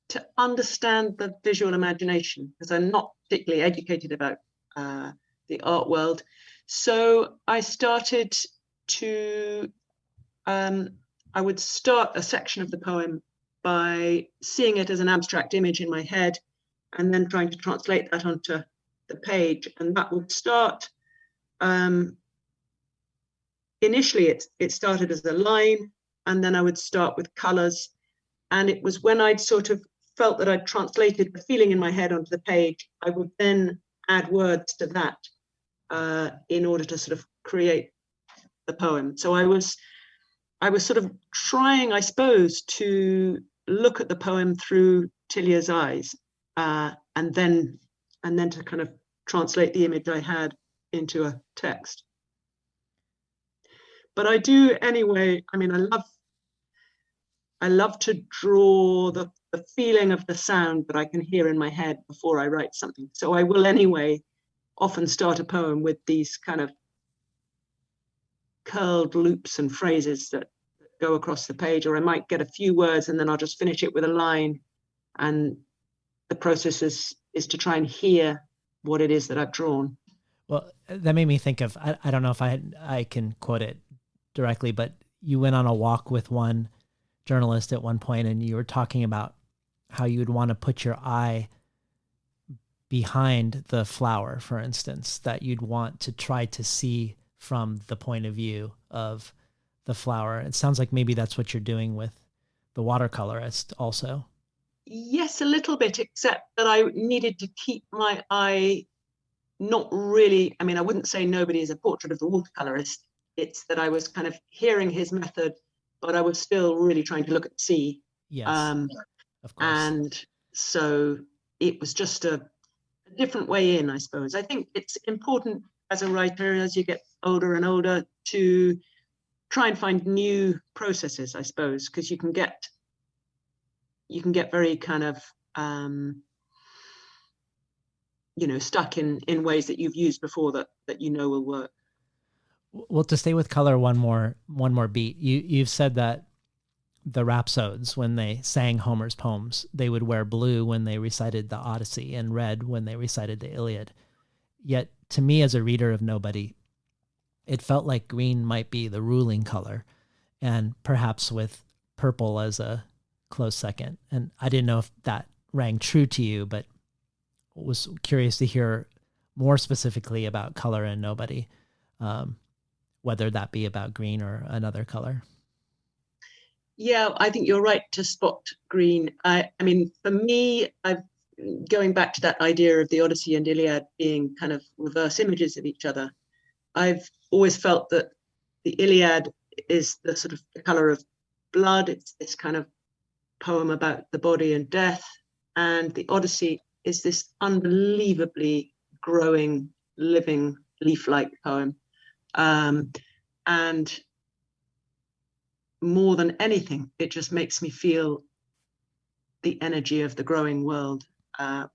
to understand the visual imagination because I'm not particularly educated about the art world. So I started to, I would start a section of the poem by seeing it as an abstract image in my head and then trying to translate that onto the page. And that would start, initially it started as a line, and then I would start with colors. And it was when I'd sort of felt that I'd translated the feeling in my head onto the page, I would then add words to that in order to sort of create the poem. So I was sort of trying, I suppose, to look at the poem through Tillyer's eyes, and then to kind of translate the image I had into a text. But I do anyway. I mean, I love to draw the feeling of the sound that I can hear in my head before I write something. So I will anyway often start a poem with these kind of curled loops and phrases that go across the page, or I might get a few words and then I'll just finish it with a line. And the process is to try and hear what it is that I've drawn. Well, that made me think of, I don't know if I can quote it directly, but you went on a walk with one journalist at one point and you were talking about how you would want to put your eye behind the flower, for instance, that you'd want to try to see from the point of view of the flower. It sounds like maybe that's what you're doing with the watercolorist also. Yes, a little bit, except that I needed to keep my eye not really, I mean, I wouldn't say nobody is a portrait of the watercolorist. It's that I was kind of hearing his method, but I was still really trying to look at the sea. Yes, of course. And so it was just a different way in, I suppose. I think it's important as a writer, as you get older and older, to try and find new processes, I suppose, because you can get very kind of stuck in ways that you've used before that will work. Well, to stay with color one more beat, you've said that the rhapsodes, when they sang Homer's poems, they would wear blue when they recited the Odyssey and red when they recited the Iliad. Yet to me, as a reader of Nobody, it felt like green might be the ruling color, and perhaps with purple as a close second. And I didn't know if that rang true to you, but was curious to hear more specifically about color in Nobody, whether that be about green or another color. Yeah, I think you're right to spot green. I mean, for me, going back to that idea of the Odyssey and Iliad being kind of reverse images of each other, I've always felt that the Iliad is the sort of the color of blood. It's this kind of poem about the body and death. And the Odyssey is this unbelievably growing, living, leaf-like poem. And more than anything, it just makes me feel the energy of the growing world, the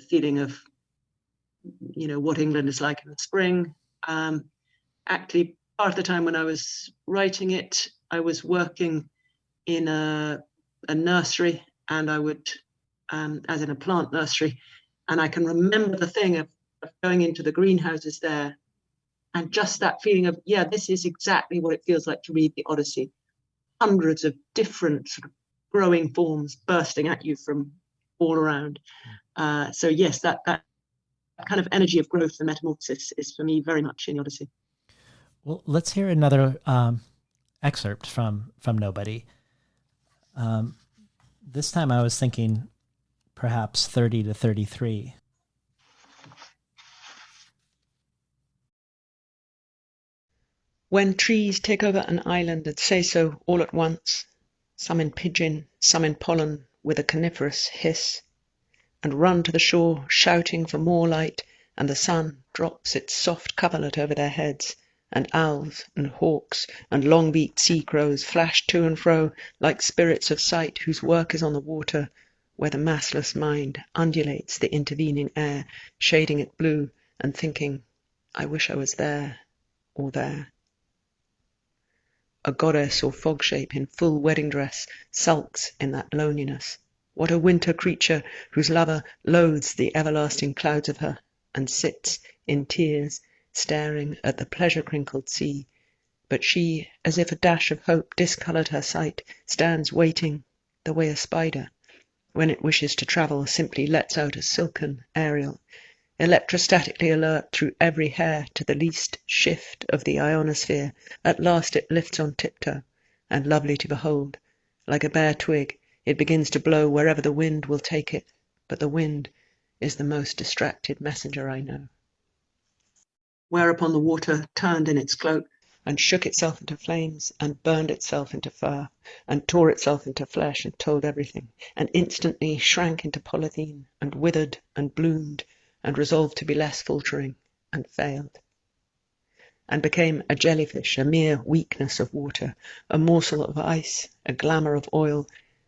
feeling of, what England is like in the spring. Actually, part of the time when I was writing it, I was working in a nursery, and I would, as in a plant nursery, and I can remember the thing of going into the greenhouses there, and just that feeling of, yeah, this is exactly what it feels like to read the Odyssey. Hundreds of different sort of growing forms bursting at you from all around. So yes, that kind of energy of growth and metamorphosis is for me very much in the Odyssey. Well, let's hear another excerpt from Nobody. This time I was thinking perhaps 30 to 33. When trees take over an island and say so all at once, some in pigeon, some in pollen, with a coniferous hiss, and run to the shore shouting for more light, and the sun drops its soft coverlet over their heads, and owls and hawks and long-beaked sea-crows flash to and fro like spirits of sight whose work is on the water, where the massless mind undulates the intervening air, shading it blue, and thinking, I wish I was there, or there. A goddess or fog shape in full wedding dress sulks in that loneliness. What a winter creature whose lover loathes the everlasting clouds of her, and sits in tears, staring at the pleasure-crinkled sea. But she, as if a dash of hope discoloured her sight, stands waiting, the way a spider, when it wishes to travel, simply lets out a silken aerial, electrostatically alert through every hair to the least shift of the ionosphere. At last it lifts on tiptoe, and lovely to behold, like a bare twig, it begins to blow wherever the wind will take it, but the wind is the most distracted messenger I know. Whereupon the water turned in its cloak, and shook itself into flames, and burned itself into fur, and tore itself into flesh, and told everything, and instantly shrank into polythene, and withered, and bloomed, and resolved to be less faltering, and failed, and became a jellyfish, a mere weakness of water, a morsel of ice, a glamour of oil,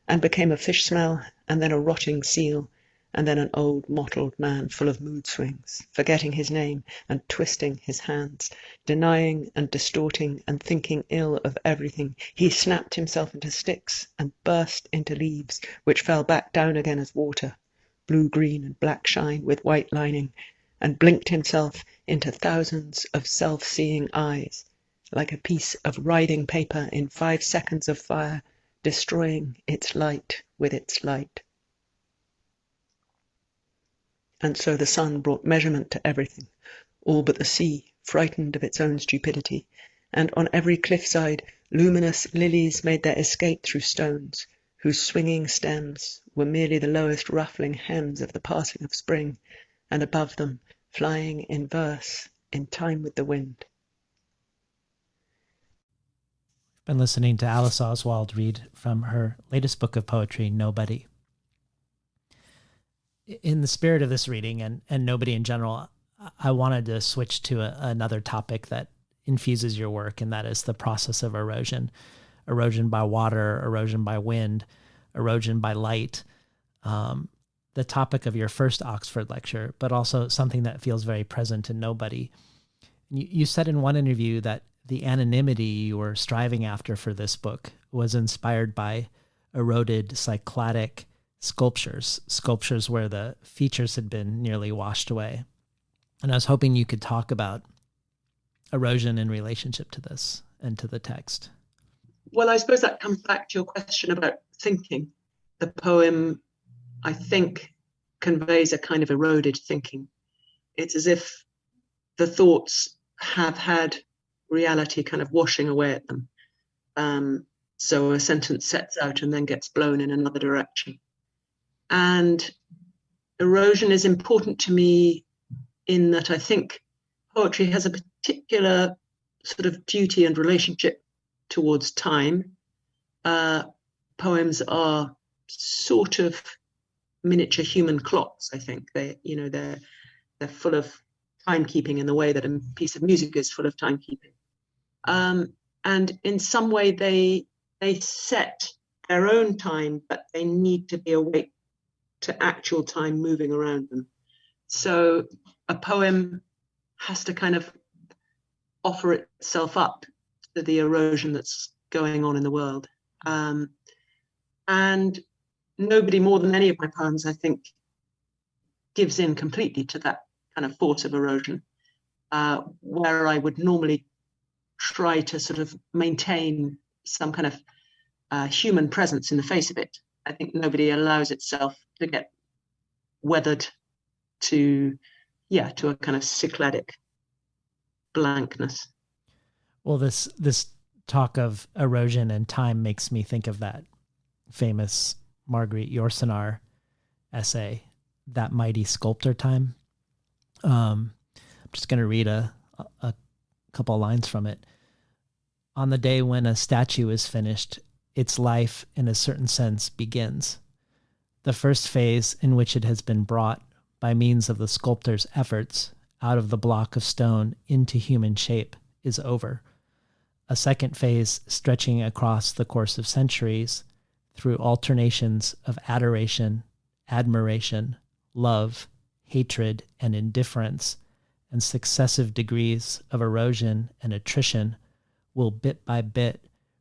and became a fish smell, and then a rotting seal, and then an old mottled man full of mood swings, forgetting his name and twisting his hands, denying and distorting and thinking ill of everything. He snapped himself into sticks and burst into leaves, which fell back down again as water, blue-green and black shine with white lining, and blinked himself into thousands of self-seeing eyes, like a piece of writhing paper in 5 seconds of fire, destroying its light with its light. And so the sun brought measurement to everything, all but the sea, frightened of its own stupidity, and on every cliffside luminous lilies made their escape through stones, whose swinging stems were merely the lowest ruffling hems of the passing of spring, and above them, flying in verse, in time with the wind. I've been listening to Alice Oswald read from her latest book of poetry, Nobody. In the spirit of this reading and Nobody in general, I wanted to switch to another topic that infuses your work, and that is the process of erosion. Erosion by water, erosion by wind, erosion by light. The topic of your first Oxford lecture, but also something that feels very present in Nobody. You said in one interview that the anonymity you were striving after for this book was inspired by eroded cycladic sculptures where the features had been nearly washed away. And I was hoping you could talk about erosion in relationship to this and to the text. Well, I suppose that comes back to your question about thinking. The poem, I think, conveys a kind of eroded thinking. It's as if the thoughts have had reality kind of washing away at them. So a sentence sets out and then gets blown in another direction. And erosion is important to me in that I think poetry has a particular sort of duty and relationship towards time. Poems are sort of miniature human clocks, I think. They're full of timekeeping in the way that a piece of music is full of timekeeping. And in some way they set their own time, but they need to be awake to actual time moving around them. So a poem has to kind of offer itself up to the erosion that's going on in the world. And nobody more than any of my poems, I think, gives in completely to that kind of force of erosion, where I would normally try to sort of maintain some kind of human presence in the face of it. I think nobody allows itself to get weathered to a kind of cyclic blankness. Well, this talk of erosion and time makes me think of that famous Marguerite Yourcenar essay, That Mighty Sculptor Time. I'm just going to read a couple of lines from it. On the day when a statue is finished, its life, in a certain sense, begins. The first phase in which it has been brought, by means of the sculptor's efforts, out of the block of stone into human shape, is over. A second phase, stretching across the course of centuries, through alternations of adoration, admiration, love, hatred, and indifference, and successive degrees of erosion and attrition, will bit by bit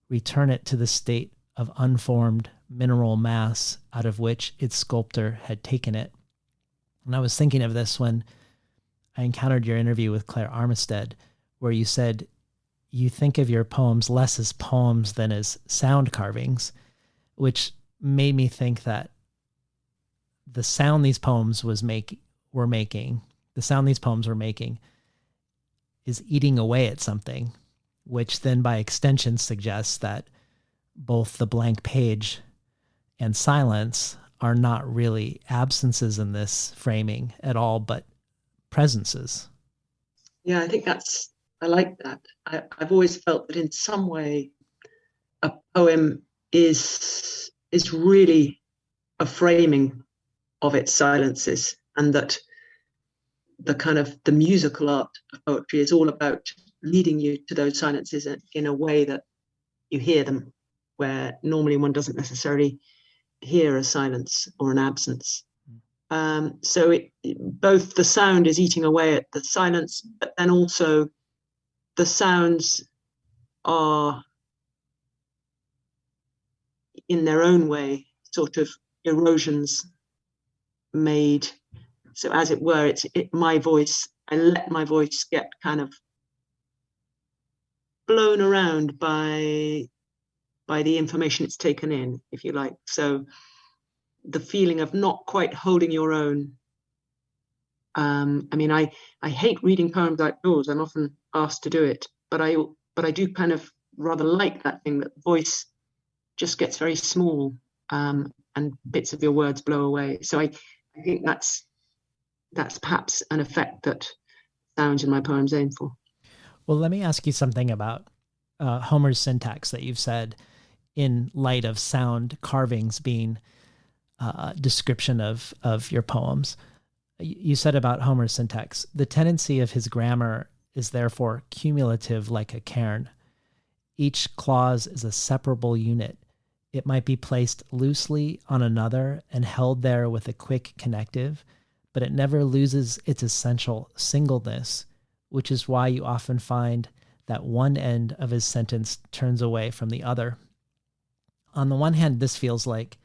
return it to the state of unformed mineral mass out of which its sculptor had taken it. And I was thinking of this when I encountered your interview with Claire Armistead, where you said you think of your poems less as poems than as sound carvings, which made me think that the sound these poems were making is eating away at something, which then by extension suggests that both the blank page and silence are not really absences in this framing at all, but presences. Yeah, I think I like that. I've always felt that in some way a poem is really a framing of its silences, and that the musical art of poetry is all about leading you to those silences in a way that you hear them, where normally one doesn't necessarily hear a silence or an absence. So both the sound is eating away at the silence, but then also the sounds are in their own way sort of erosions made. So as it were, my voice, I let my voice get kind of blown around by the information it's taken in, if you like. So the feeling of not quite holding your own. I mean, I hate reading poems outdoors. I'm often asked to do it, but I do kind of rather like that thing, that the voice just gets very small, and bits of your words blow away. So I think that's perhaps an effect that sounds in my poems aim for. Well, let me ask you something about Homer's syntax that you've said in light of sound carvings being a description of your poems. You said about Homer's syntax, the tendency of his grammar is therefore cumulative like a cairn. Each clause is a separable unit. It might be placed loosely on another and held there with a quick connective, but it never loses its essential singleness, which is why you often find that one end of his sentence turns away from the other. On the one hand, this feels like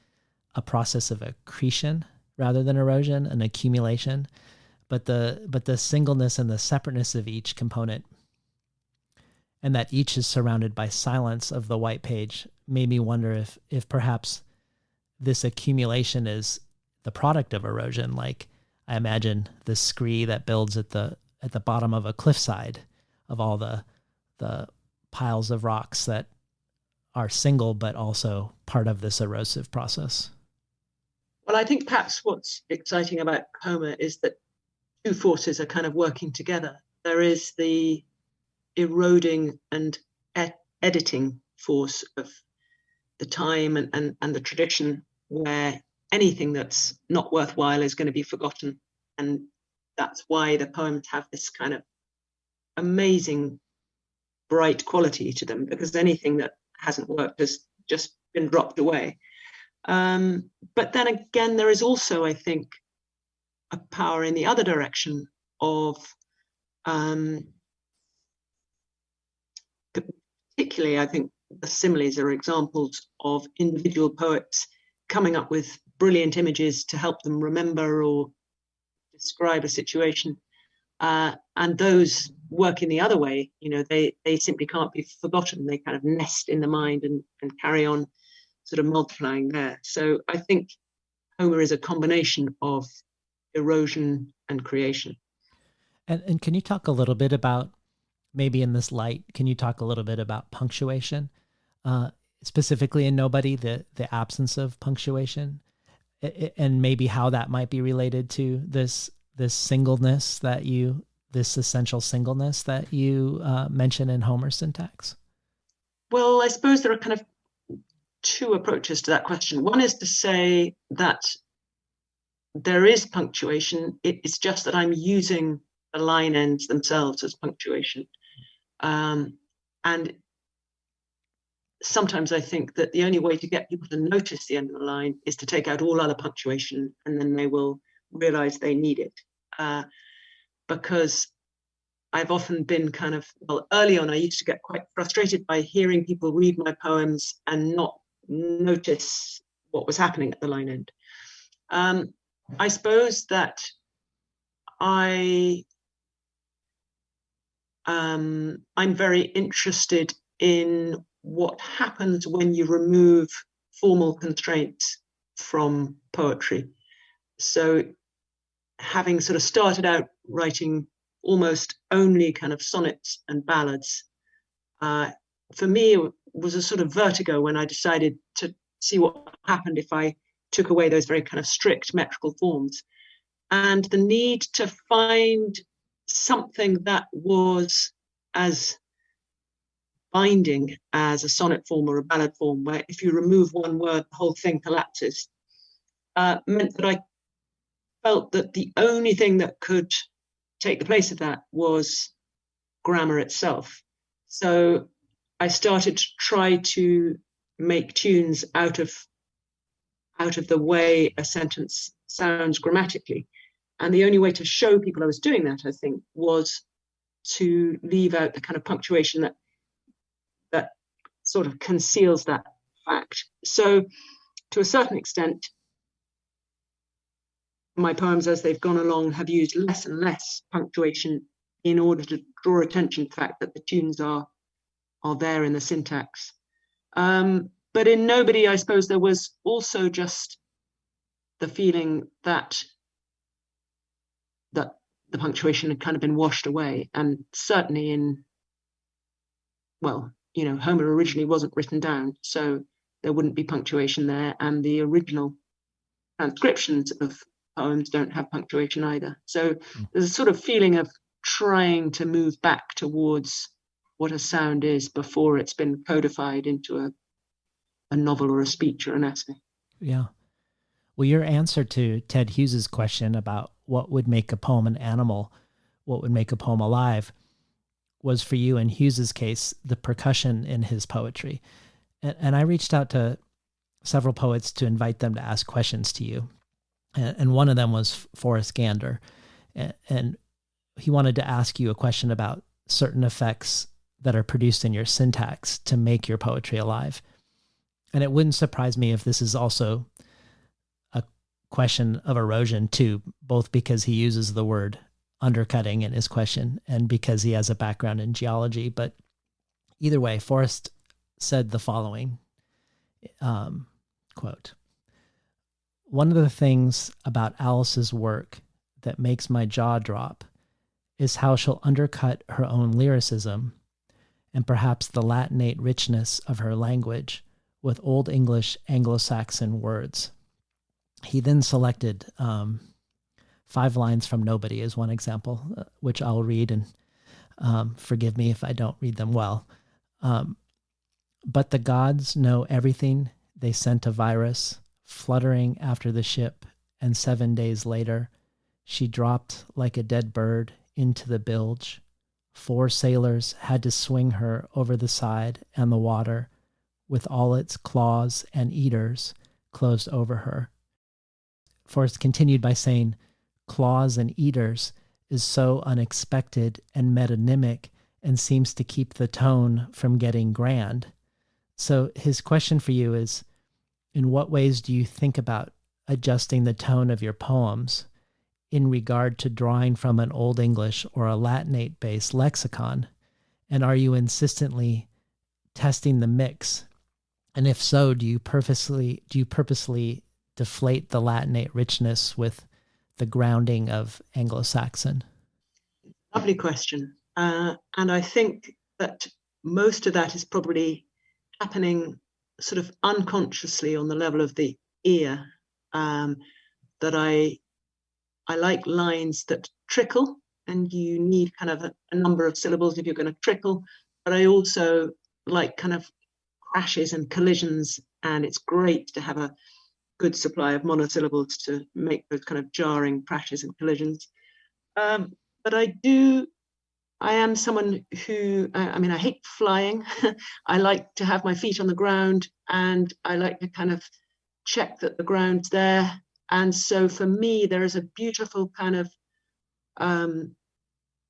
a process of accretion rather than erosion, an accumulation, but the singleness and the separateness of each component, and that each is surrounded by silence of the white page, made me wonder if perhaps this accumulation is the product of erosion. Like, I imagine the scree that builds at the bottom of a cliffside of all the piles of rocks that are single but also part of this erosive process. Well, I think perhaps what's exciting about Homer is that two forces are kind of working together. There is the eroding and editing force of the time and the tradition, where anything that's not worthwhile is going to be forgotten. And that's why the poems have this kind of amazing bright quality to them, because anything that hasn't worked has just been dropped away. But then again, there is also, I think, a power in the other direction of particularly, I think the similes are examples of individual poets coming up with brilliant images to help them remember or describe a situation. And those work in the other way. They simply can't be forgotten. They kind of nest in the mind and carry on sort of multiplying there. So I think Homer is a combination of erosion and creation. And can you talk a little bit about, maybe in this light, can you talk a little bit about punctuation? Specifically in Nobody, the absence of punctuation, and maybe how that might be related to this singleness this essential singleness that you mention in Homer's syntax? Well, I suppose there are kind of two approaches to that question. One is to say that there is punctuation. It's just that I'm using the line ends themselves as punctuation. And sometimes I think that the only way to get people to notice the end of the line is to take out all other punctuation, and then they will realize they need it. Because I've often been early on, I used to get quite frustrated by hearing people read my poems and not notice what was happening at the line end. I suppose that I'm very interested in what happens when you remove formal constraints from poetry. So having sort of started out writing almost only kind of sonnets and ballads, for me it was a sort of vertigo when I decided to see what happened if I took away those very kind of strict metrical forms, and the need to find something that was as binding as a sonnet form or a ballad form, where if you remove one word, the whole thing collapses, meant that I felt that the only thing that could take the place of that was grammar itself. So I started to try to make tunes out of the way a sentence sounds grammatically. And the only way to show people I was doing that, I think, was to leave out the kind of punctuation that sort of conceals that fact. So to a certain extent, my poems as they've gone along have used less and less punctuation in order to draw attention to the fact that the tunes are there in the syntax. But in Nobody, I suppose there was also just the feeling that the punctuation had kind of been washed away. And certainly Homer originally wasn't written down, so there wouldn't be punctuation there. And the original transcriptions of poems don't have punctuation either. So there's a sort of feeling of trying to move back towards what a sound is before it's been codified into a novel or a speech or an essay. Yeah. Well, your answer to Ted Hughes's question about what would make a poem an animal, what would make a poem alive, was for you, in Hughes's case, the percussion in his poetry. And I reached out to several poets to invite them to ask questions to you. And one of them was Forrest Gander. And he wanted to ask you a question about certain effects that are produced in your syntax to make your poetry alive. And it wouldn't surprise me if this is also a question of erosion too, both because he uses the word undercutting in his question and because he has a background in geology. But either way, Forrest said the following, quote, "One of the things about Alice's work that makes my jaw drop is how she'll undercut her own lyricism and perhaps the Latinate richness of her language with Old English Anglo-Saxon words." He then selected 5 lines from Nobody as one example, which I'll read, and forgive me if I don't read them well. "But the gods know everything. They sent a virus fluttering after the ship, and 7 days later, she dropped like a dead bird into the bilge. 4 sailors had to swing her over the side, and the water, with all its claws and eaters, closed over her." Forrest continued by saying, "Claws and eaters is so unexpected and metonymic and seems to keep the tone from getting grand. So his question for you is, in what ways do you think about adjusting the tone of your poems in regard to drawing from an Old English or a Latinate-based lexicon? And are you insistently testing the mix? And if so, do you purposely deflate the Latinate richness with the grounding of Anglo-Saxon? Lovely question. And I think that most of that is probably happening sort of unconsciously on the level of the ear, that I like lines that trickle, and you need kind of a number of syllables if you're going to trickle, but I also like kind of crashes and collisions, and it's great to have a good supply of monosyllables to make those kind of jarring crashes and collisions. But I am someone who, I hate flying. I like to have my feet on the ground, and I like to kind of check that the ground's there. And so for me, there is a beautiful kind of,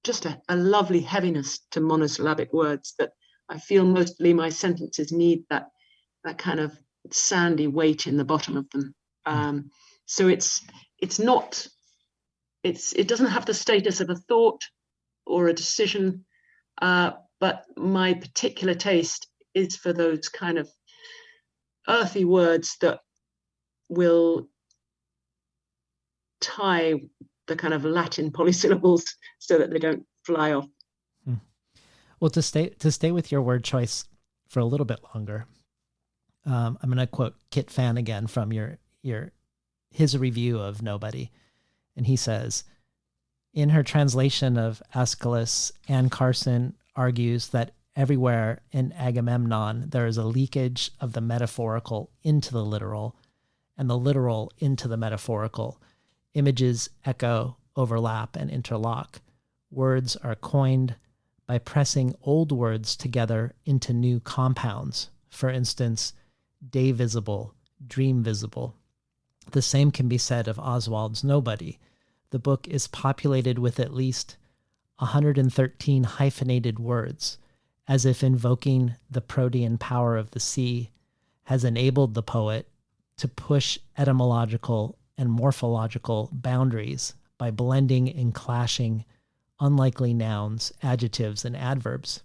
just a lovely heaviness to monosyllabic words that I feel mostly my sentences need that kind of sandy weight in the bottom of them. So it doesn't have the status of a thought or a decision, but my particular taste is for those kind of earthy words that will tie the kind of Latin polysyllables so that they don't fly off. Well, to stay with your word choice for a little bit longer, I'm going to quote Kit Fan again from his review of Nobody, and he says, in her translation of Aeschylus, Anne Carson argues that everywhere in Agamemnon there is a leakage of the metaphorical into the literal, and the literal into the metaphorical. Images echo, overlap, and interlock. Words are coined by pressing old words together into new compounds. For instance, day visible, dream visible. The same can be said of Oswald's Nobody. The book is populated with at least 113 hyphenated words, as if invoking the protean power of the sea has enabled the poet to push etymological and morphological boundaries by blending and clashing unlikely nouns, adjectives, and adverbs.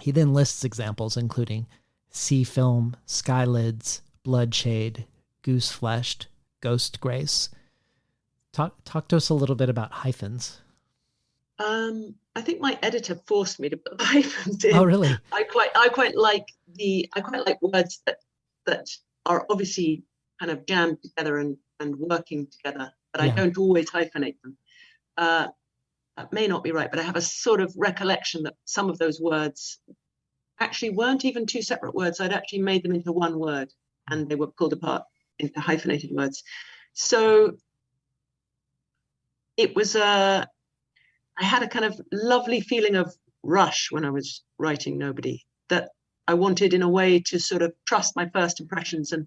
He then lists examples including sea film, sky lids, bloodshade, goose-fleshed, ghost grace. Talk to us a little bit about hyphens. I think my editor forced me to put hyphens in. Oh, really? I quite like words that are obviously kind of jammed together and working together, but I don't always hyphenate them. That may not be right, but I have a sort of recollection that some of those words actually weren't even two separate words. I'd actually made them into one word, and they were pulled apart into hyphenated words. So it was I had a kind of lovely feeling of rush when I was writing Nobody, that I wanted in a way to sort of trust my first impressions and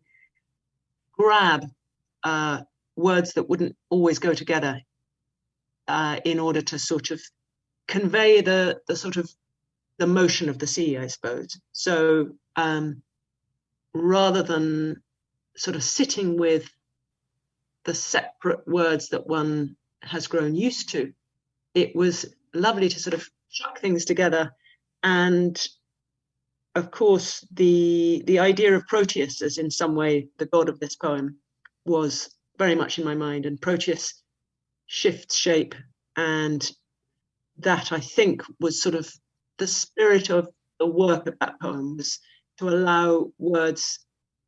grab words that wouldn't always go together in order to sort of convey the sort of the motion of the sea, I suppose. So rather than sort of sitting with the separate words that one has grown used to, it was lovely to sort of chuck things together. And of course, the idea of Proteus as in some way the god of this poem was very much in my mind, and Proteus shifts shape, and that I think was sort of the spirit of the work of that poem, was to allow words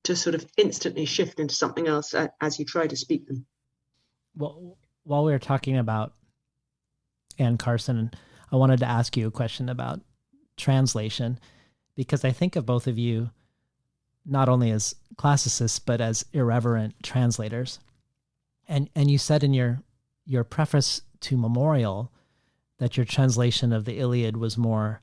to sort of instantly shift into something else as you try to speak them. Well, while we were talking about Anne Carson, I wanted to ask you a question about translation, because I think of both of you not only as classicists, but as irreverent translators. And you said in your preface to Memorial that your translation of the Iliad was more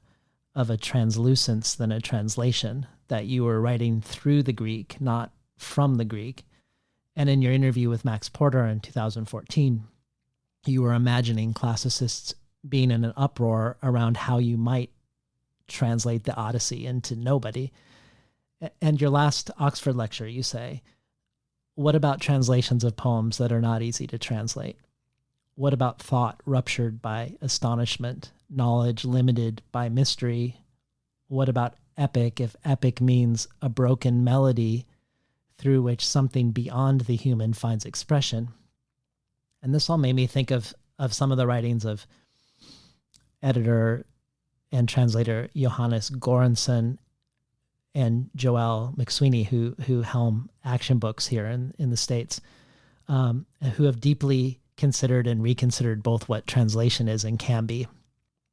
of a translucence than a translation, that you were writing through the Greek, not from the Greek. And in your interview with Max Porter in 2014, you were imagining classicists being in an uproar around how you might translate the Odyssey into nobody. And your last Oxford lecture, you say, what about translations of poems that are not easy to translate? What about thought ruptured by astonishment, knowledge limited by mystery? What about epic, if epic means a broken melody through which something beyond the human finds expression? And this all made me think of some of the writings of editor and translator Johannes Göransson and Joel McSweeney, who helm Action Books here in the States, who have deeply considered and reconsidered both what translation is and can be.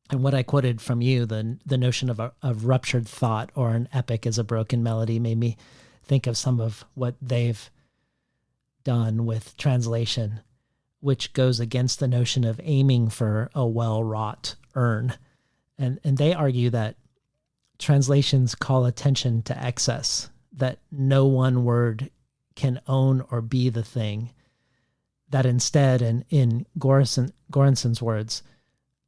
And what I quoted from you, the notion of ruptured thought or an epic as a broken melody, made me think of some of what they've done with translation, which goes against the notion of aiming for a well-wrought urn. And they argue that translations call attention to excess, that no one word can own or be the thing, that instead, and in Göransson's words,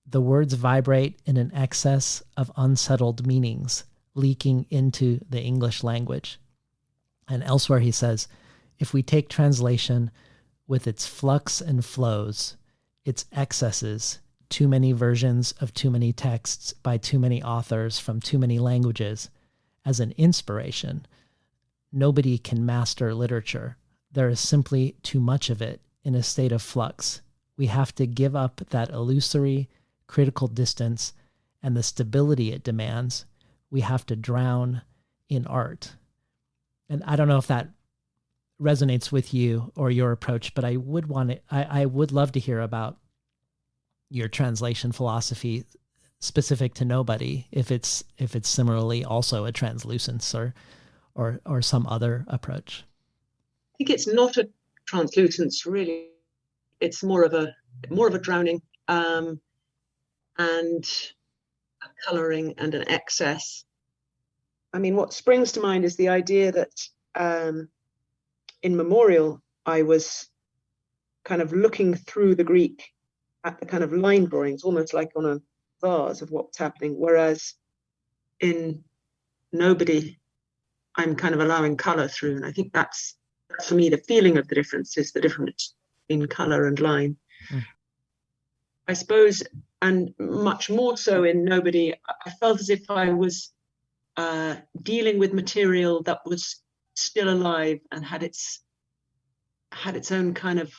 the words vibrate in an excess of unsettled meanings leaking into the English language. And elsewhere he says, if we take translation with its flux and flows, its excesses, too many versions of too many texts by too many authors from too many languages, as an inspiration, nobody can master literature. There is simply too much of it in a state of flux. We have to give up that illusory, critical distance and the stability it demands. We have to drown in art. And I don't know if that resonates with you or your approach, but I would love to hear about your translation philosophy specific to nobody, if it's similarly also a translucence or some other approach. I think it's not a translucence, really. It's more of a drowning, and a colouring and an excess. I mean, what springs to mind is the idea that in Memorial, I was kind of looking through the Greek at the kind of line drawings, almost like on a vase of what's happening. Whereas in Nobody, I'm kind of allowing colour through. And I think that's for me, the feeling of the difference is the difference in colour and line. I suppose, and much more so in Nobody, I felt as if I was dealing with material that was still alive and had its own kind of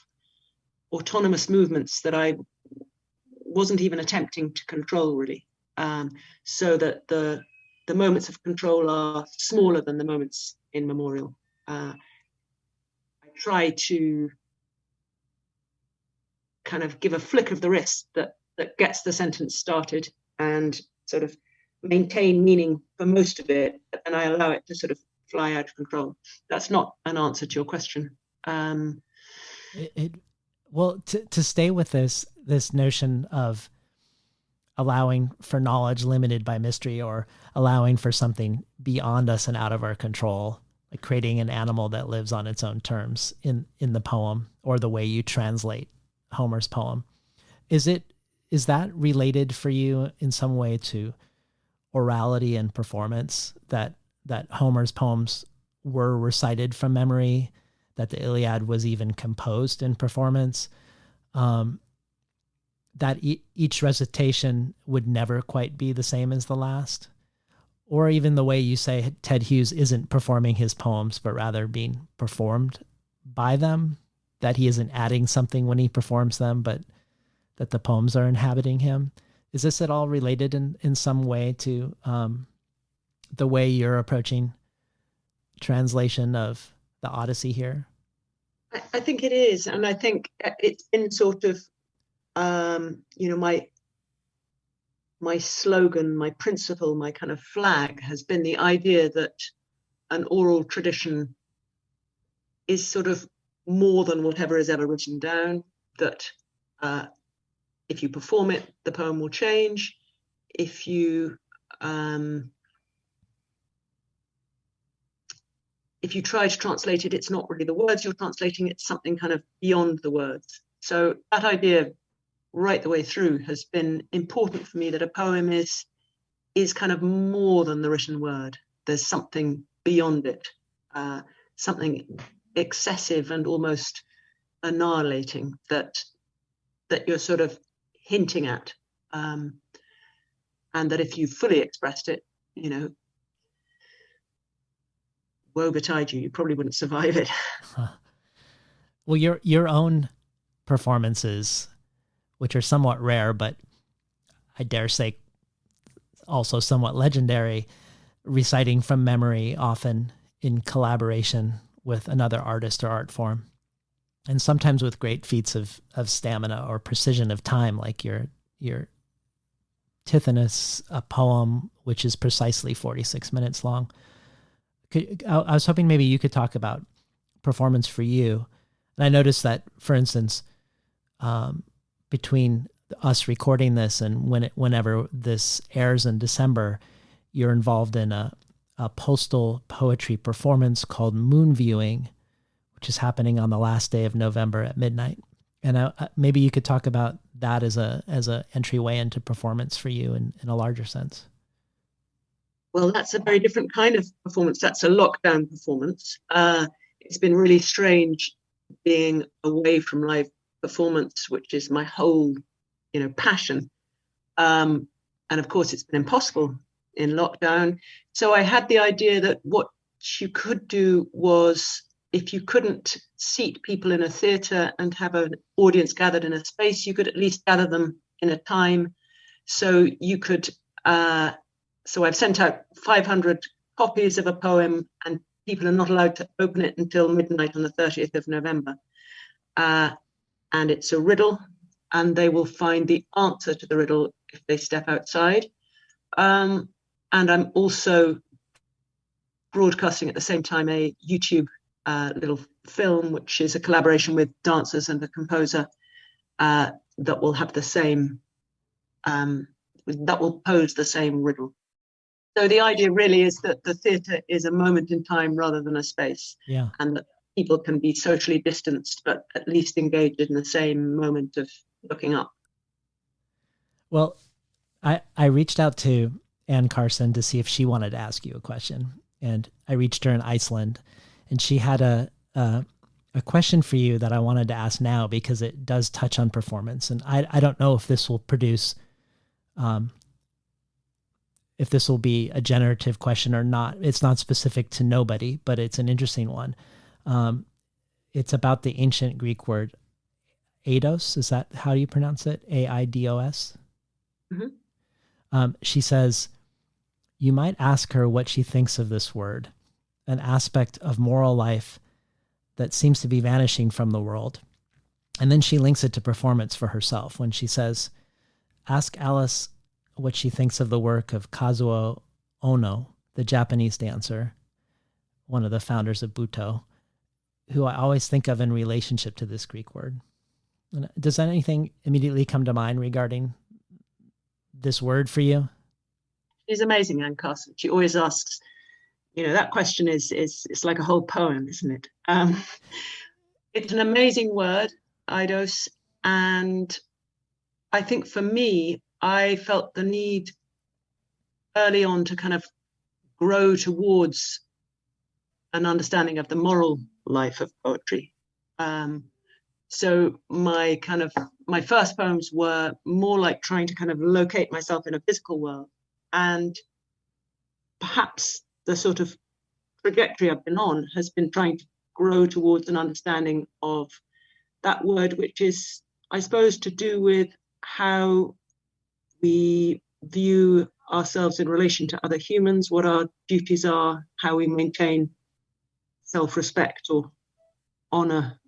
autonomous movements that I wasn't even attempting to control, really. So that the moments of control are smaller than the moments in Memorial. I try to kind of give a flick of the wrist that gets the sentence started and sort of maintain meaning for most of it, and I allow it to sort of fly out of control. That's not an answer to your question. Well, to stay with this notion of allowing for knowledge limited by mystery, or allowing for something beyond us and out of our control, like creating an animal that lives on its own terms in the poem, or the way you translate Homer's poem. Is that related for you in some way to orality and performance, that Homer's poems were recited from memory, that the Iliad was even composed in performance, that each recitation would never quite be the same as the last? Or even the way you say Ted Hughes isn't performing his poems, but rather being performed by them, that he isn't adding something when he performs them, but that the poems are inhabiting him. Is this at all related in some way to the way you're approaching translation of the Odyssey here? I think it is. And I think it's been sort of, my slogan, my principle, my kind of flag has been the idea that an oral tradition is sort of more than whatever is ever written down, that if you perform it, the poem will change. If you try to translate it, it's not really the words you're translating, it's something kind of beyond the words. So that idea right the way through has been important for me, that a poem is is kind of more than the written word. There's something beyond it, something excessive and almost annihilating that you're sort of hinting at, and that if you fully expressed it, woe betide you, you probably wouldn't survive it. Huh. Well, your own performances, which are somewhat rare, but I dare say also somewhat legendary, reciting from memory, often in collaboration with another artist or art form, and sometimes with great feats of stamina or precision of time, like your Tithonus, a poem which is precisely 46 minutes long. I was hoping maybe you could talk about performance for you. And I noticed that, for instance, between us recording this and whenever this airs in December, you're involved in a postal poetry performance called Moon Viewing, which is happening on the last day of November at midnight. And maybe you could talk about that as a entryway into performance for you in a larger sense. Well, that's a very different kind of performance. That's a lockdown performance. It's been really strange being away from live performance, which is my whole, passion. And of course, it's been impossible in lockdown. So I had the idea that what you could do was, if you couldn't seat people in a theatre and have an audience gathered in a space, you could at least gather them in a time. So you could, so I've sent out 500 copies of a poem, and people are not allowed to open it until midnight on the 30th of November. And it's a riddle, and they will find the answer to the riddle if they step outside. And I'm also broadcasting at the same time a YouTube little film, which is a collaboration with dancers and a composer, that will have the same, that will pose the same riddle. So the idea really is that the theatre is a moment in time rather than a space. Yeah. And that people can be socially distanced, but at least engaged in the same moment of looking up. Well, I reached out to Anne Carson to see if she wanted to ask you a question. And I reached her in Iceland, and she had a question for you that I wanted to ask now, because it does touch on performance. And I don't know if this will produce, if this will be a generative question or not. It's not specific to nobody, but it's an interesting one. It's about the ancient Greek word eidos. Is that how you pronounce it? A-I-D-O-S? Mm-hmm. She says, you might ask her what she thinks of this word, an aspect of moral life that seems to be vanishing from the world. And then she links it to performance for herself when she says, ask Alice what she thinks of the work of Kazuo Ono, the Japanese dancer, one of the founders of Buto, who I always think of in relationship to this Greek word. And does anything immediately come to mind regarding this word for you? She's amazing, Anne Carson. She always asks, that question is it's like a whole poem, isn't it? It's an amazing word, eidos. And I think for me, I felt the need early on to kind of grow towards an understanding of the moral life of poetry. So my first poems were more like trying to kind of locate myself in a physical world. And perhaps the sort of trajectory I've been on has been trying to grow towards an understanding of that word, which is, I suppose, to do with how we view ourselves in relation to other humans, what our duties are, how we maintain self-respect or honor.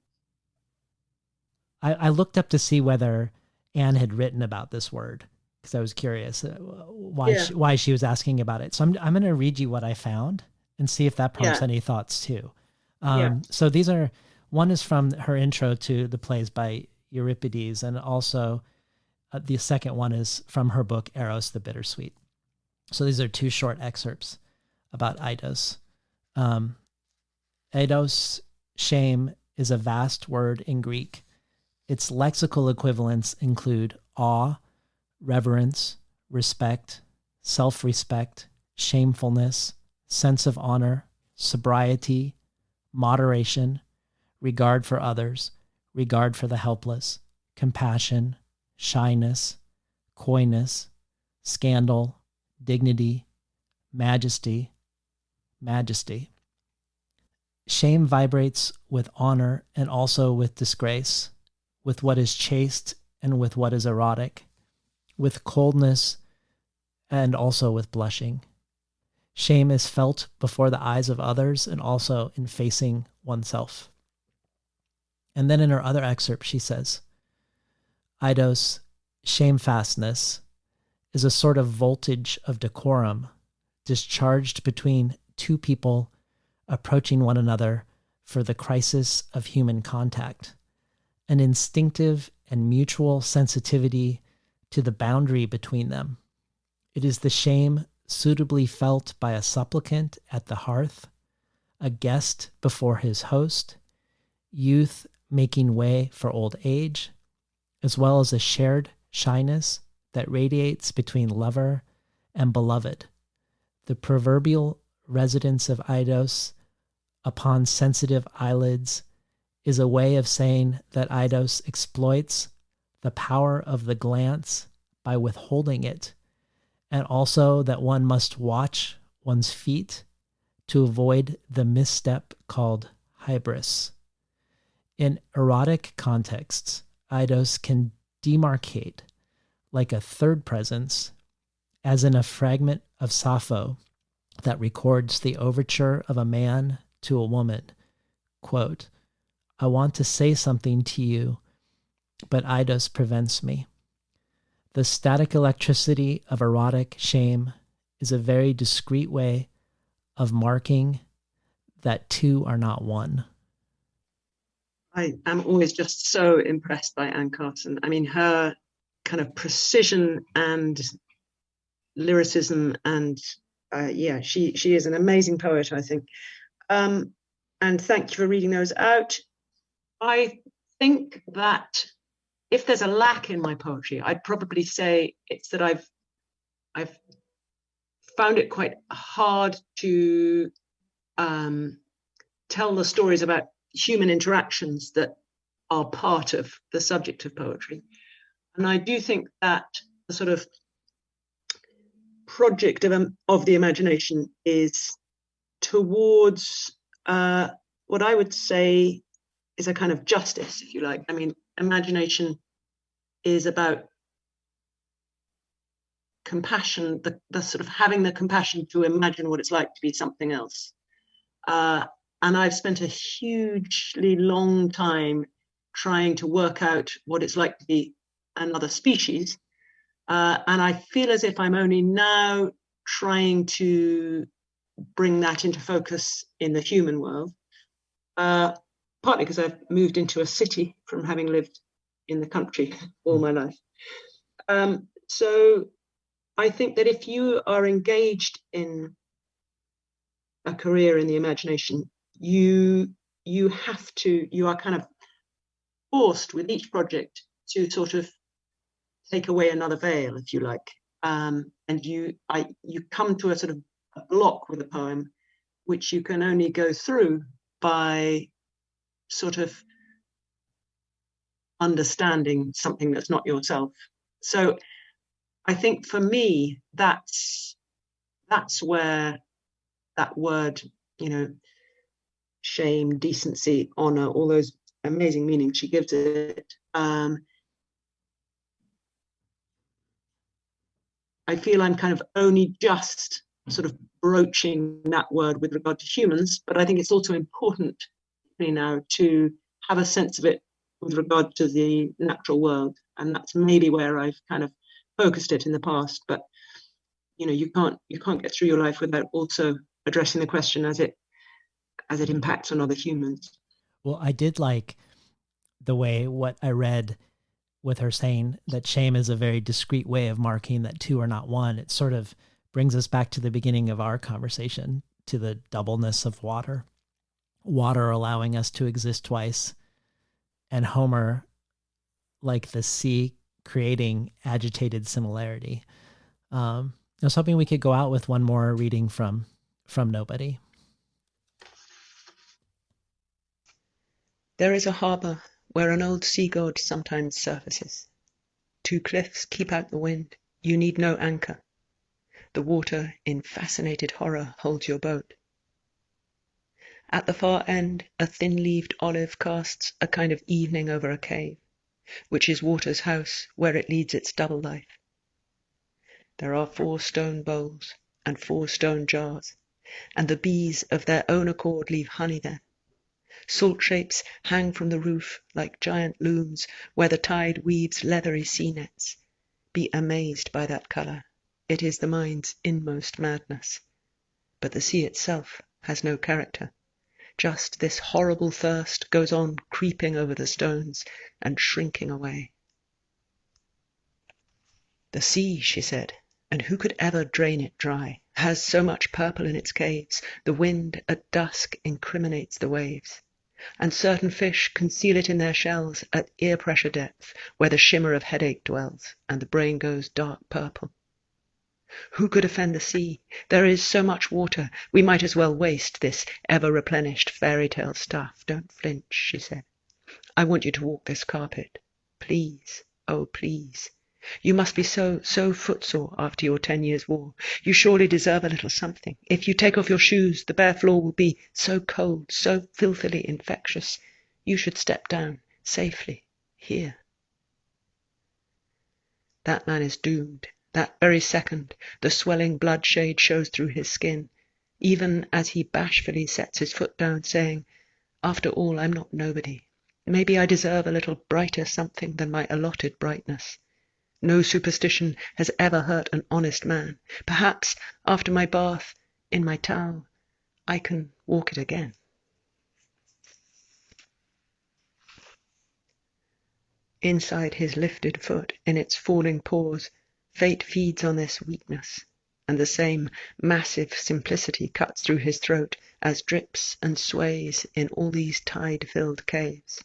I looked up to see whether Anne had written about this word, because I was curious why she was asking about it. So I'm going to read you what I found and see if that prompts any thoughts too. So one is from her intro to the plays by Euripides, and also the second one is from her book, Eros the Bittersweet. So these are two short excerpts about eidos. Eidos, shame, is a vast word in Greek. Its lexical equivalents include awe, reverence, respect, self-respect, shamefulness, sense of honor, sobriety, moderation, regard for others, regard for the helpless, compassion, shyness, coyness, scandal, dignity, majesty. Shame vibrates with honor and also with disgrace, with what is chaste and with what is erotic, with coldness and also with blushing. Shame is felt before the eyes of others and also in facing oneself. And then in her other excerpt, she says, Eidos, shamefastness, is a sort of voltage of decorum discharged between two people approaching one another for the crisis of human contact, an instinctive and mutual sensitivity to the boundary between them. It is the shame suitably felt by a supplicant at the hearth, a guest before his host, youth making way for old age, as well as a shared shyness that radiates between lover and beloved. The proverbial residence of Eidos upon sensitive eyelids is a way of saying that Eidos exploits the power of the glance by withholding it, and also that one must watch one's feet to avoid the misstep called hybris. In erotic contexts, Eidos can demarcate like a third presence, as in a fragment of Sappho that records the overture of a man to a woman. Quote, I want to say something to you, but Eidos prevents me. The static electricity of erotic shame is a very discreet way of marking that two are not one. I am always just so impressed by Anne Carson. I mean, her kind of precision and lyricism and she is an amazing poet, I think. And thank you for reading those out. I think that if there's a lack in my poetry, I'd probably say it's that I've found it quite hard to tell the stories about human interactions that are part of the subject of poetry. And I do think that the sort of project of the imagination is towards what I would say is a kind of justice, if you like. I mean, imagination is about compassion, the sort of having the compassion to imagine what it's like to be something else. And I've spent a hugely long time trying to work out what it's like to be another species. And I feel as if I'm only now trying to bring that into focus in the human world, partly because I've moved into a city from having lived in the country all my life. So I think that if you are engaged in a career in the imagination, you are kind of forced with each project to sort of take away another veil, if you like, and you come to a sort of a block with a poem, which you can only go through by sort of understanding something that's not yourself. So I think for me, that's where that word, shame, decency, honor, all those amazing meanings she gives it. I feel I'm kind of only just sort of broaching that word with regard to humans, but I think it's also important now to have a sense of it with regard to the natural world, and that's maybe where I've kind of focused it in the past. But you can't get through your life without also addressing the question as it impacts on other humans. Well, I did like the way what I read with her saying that shame is a very discreet way of marking that two are not one. It sort of brings us back to the beginning of our conversation, to the doubleness of water allowing us to exist twice, and Homer, like the sea, creating agitated similarity. I was hoping we could go out with one more reading from Nobody. There is a harbour where an old sea god sometimes surfaces. 2 cliffs keep out the wind. You need no anchor. The water in fascinated horror holds your boat. At the far end, a thin-leaved olive casts a kind of evening over a cave, which is water's house where it leads its double life. There are 4 stone bowls and 4 stone jars, and the bees of their own accord leave honey there. Salt shapes hang from the roof like giant looms where the tide weaves leathery sea nets. Be amazed by that colour. It is the mind's inmost madness. But the sea itself has no character. Just this horrible thirst goes on creeping over the stones and shrinking away. The sea, she said, and who could ever drain it dry, has so much purple in its caves, the wind at dusk incriminates the waves. And certain fish conceal it in their shells at ear-pressure depth, where the shimmer of headache dwells, and the brain goes dark purple. Who could offend the sea? There is so much water, we might as well waste this ever-replenished fairy-tale stuff. Don't flinch, she said. I want you to walk this carpet. Please, oh please. You must be so footsore after your 10 years' war. You surely deserve a little something. If you take off your shoes, the bare floor will be so cold, so filthily infectious. You should step down, safely, here. That man is doomed. That very second, the swelling blood shade shows through his skin, even as he bashfully sets his foot down, saying, after all, I'm not nobody. Maybe I deserve a little brighter something than my allotted brightness. No superstition has ever hurt an honest man. Perhaps, after my bath, in my towel, I can walk it again. Inside his lifted foot, in its falling paws, fate feeds on this weakness, and the same massive simplicity cuts through his throat as drips and sways in all these tide-filled caves.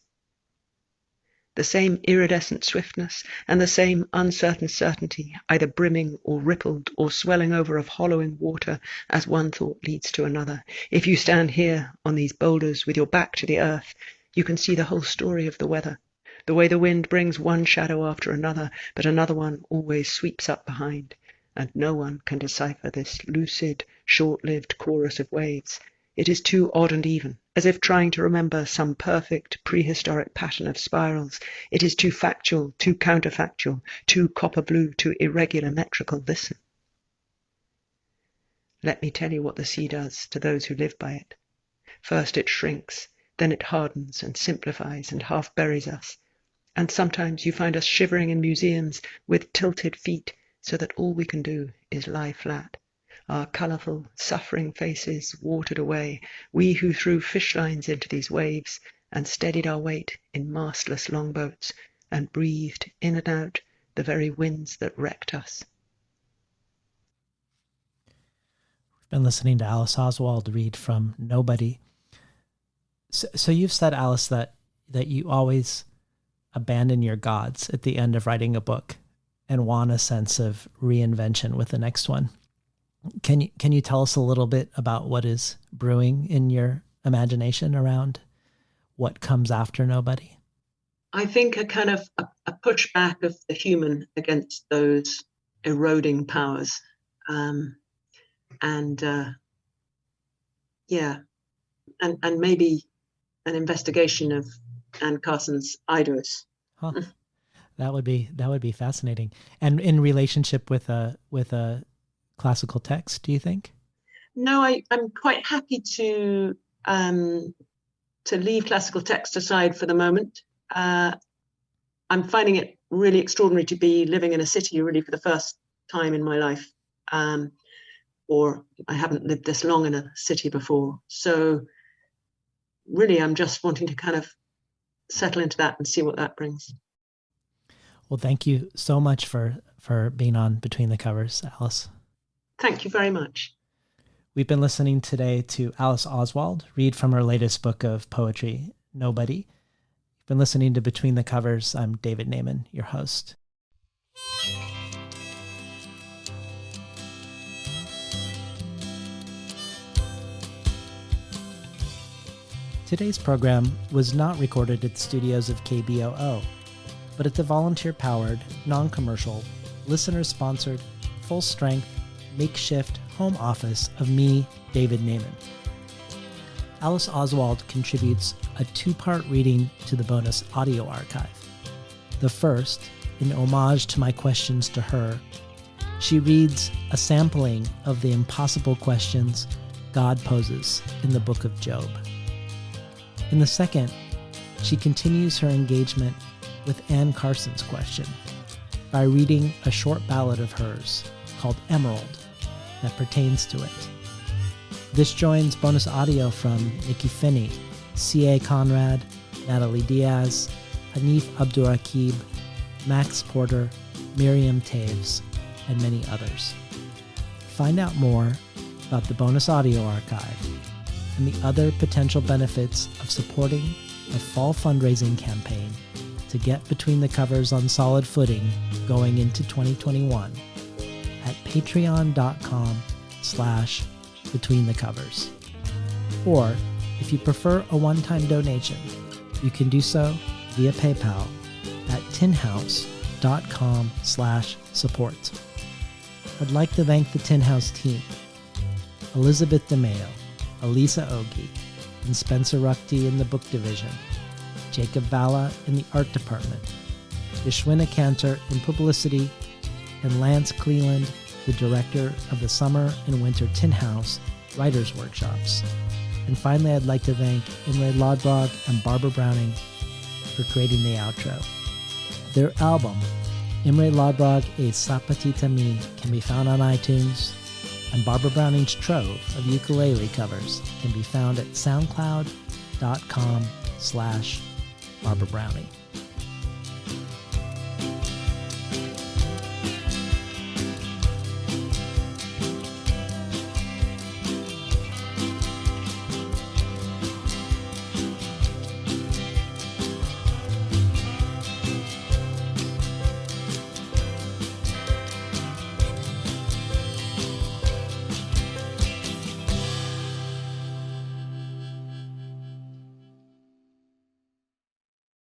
The same iridescent swiftness and the same uncertain certainty, either brimming or rippled or swelling over of hollowing water as one thought leads to another. If you stand here on these boulders with your back to the earth, you can see the whole story of the weather, the way the wind brings one shadow after another, but another one always sweeps up behind, and no one can decipher this lucid, short-lived chorus of waves. It is too odd and even, as if trying to remember some perfect prehistoric pattern of spirals. It is too factual, too counterfactual, too copper blue, too irregular metrical. Listen. Let me tell you what the sea does to those who live by it. First it shrinks, then it hardens and simplifies and half buries us. And sometimes you find us shivering in museums with tilted feet, so that all we can do is lie flat. Our colourful, suffering faces watered away, we who threw fish lines into these waves and steadied our weight in mastless longboats and breathed in and out the very winds that wrecked us. We've been listening to Alice Oswald read from Nobody. So you've said, Alice, that you always abandon your gods at the end of writing a book and want a sense of reinvention with the next one. Can you tell us a little bit about what is brewing in your imagination around what comes after Nobody? I think a kind of a pushback of the human against those eroding powers, and maybe an investigation of Anne Carson's Idols. Huh. That would be fascinating. And in relationship with a classical text, do you think? No, I'm quite happy to leave classical text aside for the moment. I'm finding it really extraordinary to be living in a city really for the first time in my life, or I haven't lived this long in a city before. So really, I'm just wanting to kind of settle into that and see what that brings. Well, thank you so much for being on Between the Covers, Alice. Thank you very much. We've been listening today to Alice Oswald read from her latest book of poetry, Nobody. You've been listening to Between the Covers. I'm David Naiman, your host. Today's program was not recorded at the studios of KBOO, but at the volunteer-powered, non-commercial, listener-sponsored, full-strength, makeshift home office of me, David Naiman. Alice Oswald contributes a 2-part reading to the bonus audio archive. The first, in homage to my questions to her, she reads a sampling of the impossible questions God poses in the book of Job. In the second, she continues her engagement with Anne Carson's question by reading a short ballad of hers called Emerald that pertains to it. This joins bonus audio from Nikki Finney, C.A. Conrad, Natalie Diaz, Hanif Abdurraqib, Max Porter, Miriam Taves, and many others. Find out more about the bonus audio archive and the other potential benefits of supporting the fall fundraising campaign to get Between the Covers on solid footing going into 2021 at patreon.com/betweenthecovers. Or, if you prefer a one-time donation, you can do so via PayPal at tinhouse.com/support. I'd like to thank the Tin House team, Elizabeth DeMeo, Elisa Ogie, and Spencer Ruchty in the book division, Jacob Valla in the art department, Yashwina Cantor in publicity, and Lance Cleland, the director of the Summer and Winter Tin House Writers' Workshops. And finally, I'd like to thank Imre Lodbrog and Barbara Browning for creating the outro. Their album, Imre Lodbrog e Sapatita Mi, can be found on iTunes, and Barbara Browning's trove of ukulele covers can be found at soundcloud.com/Barbara Browning.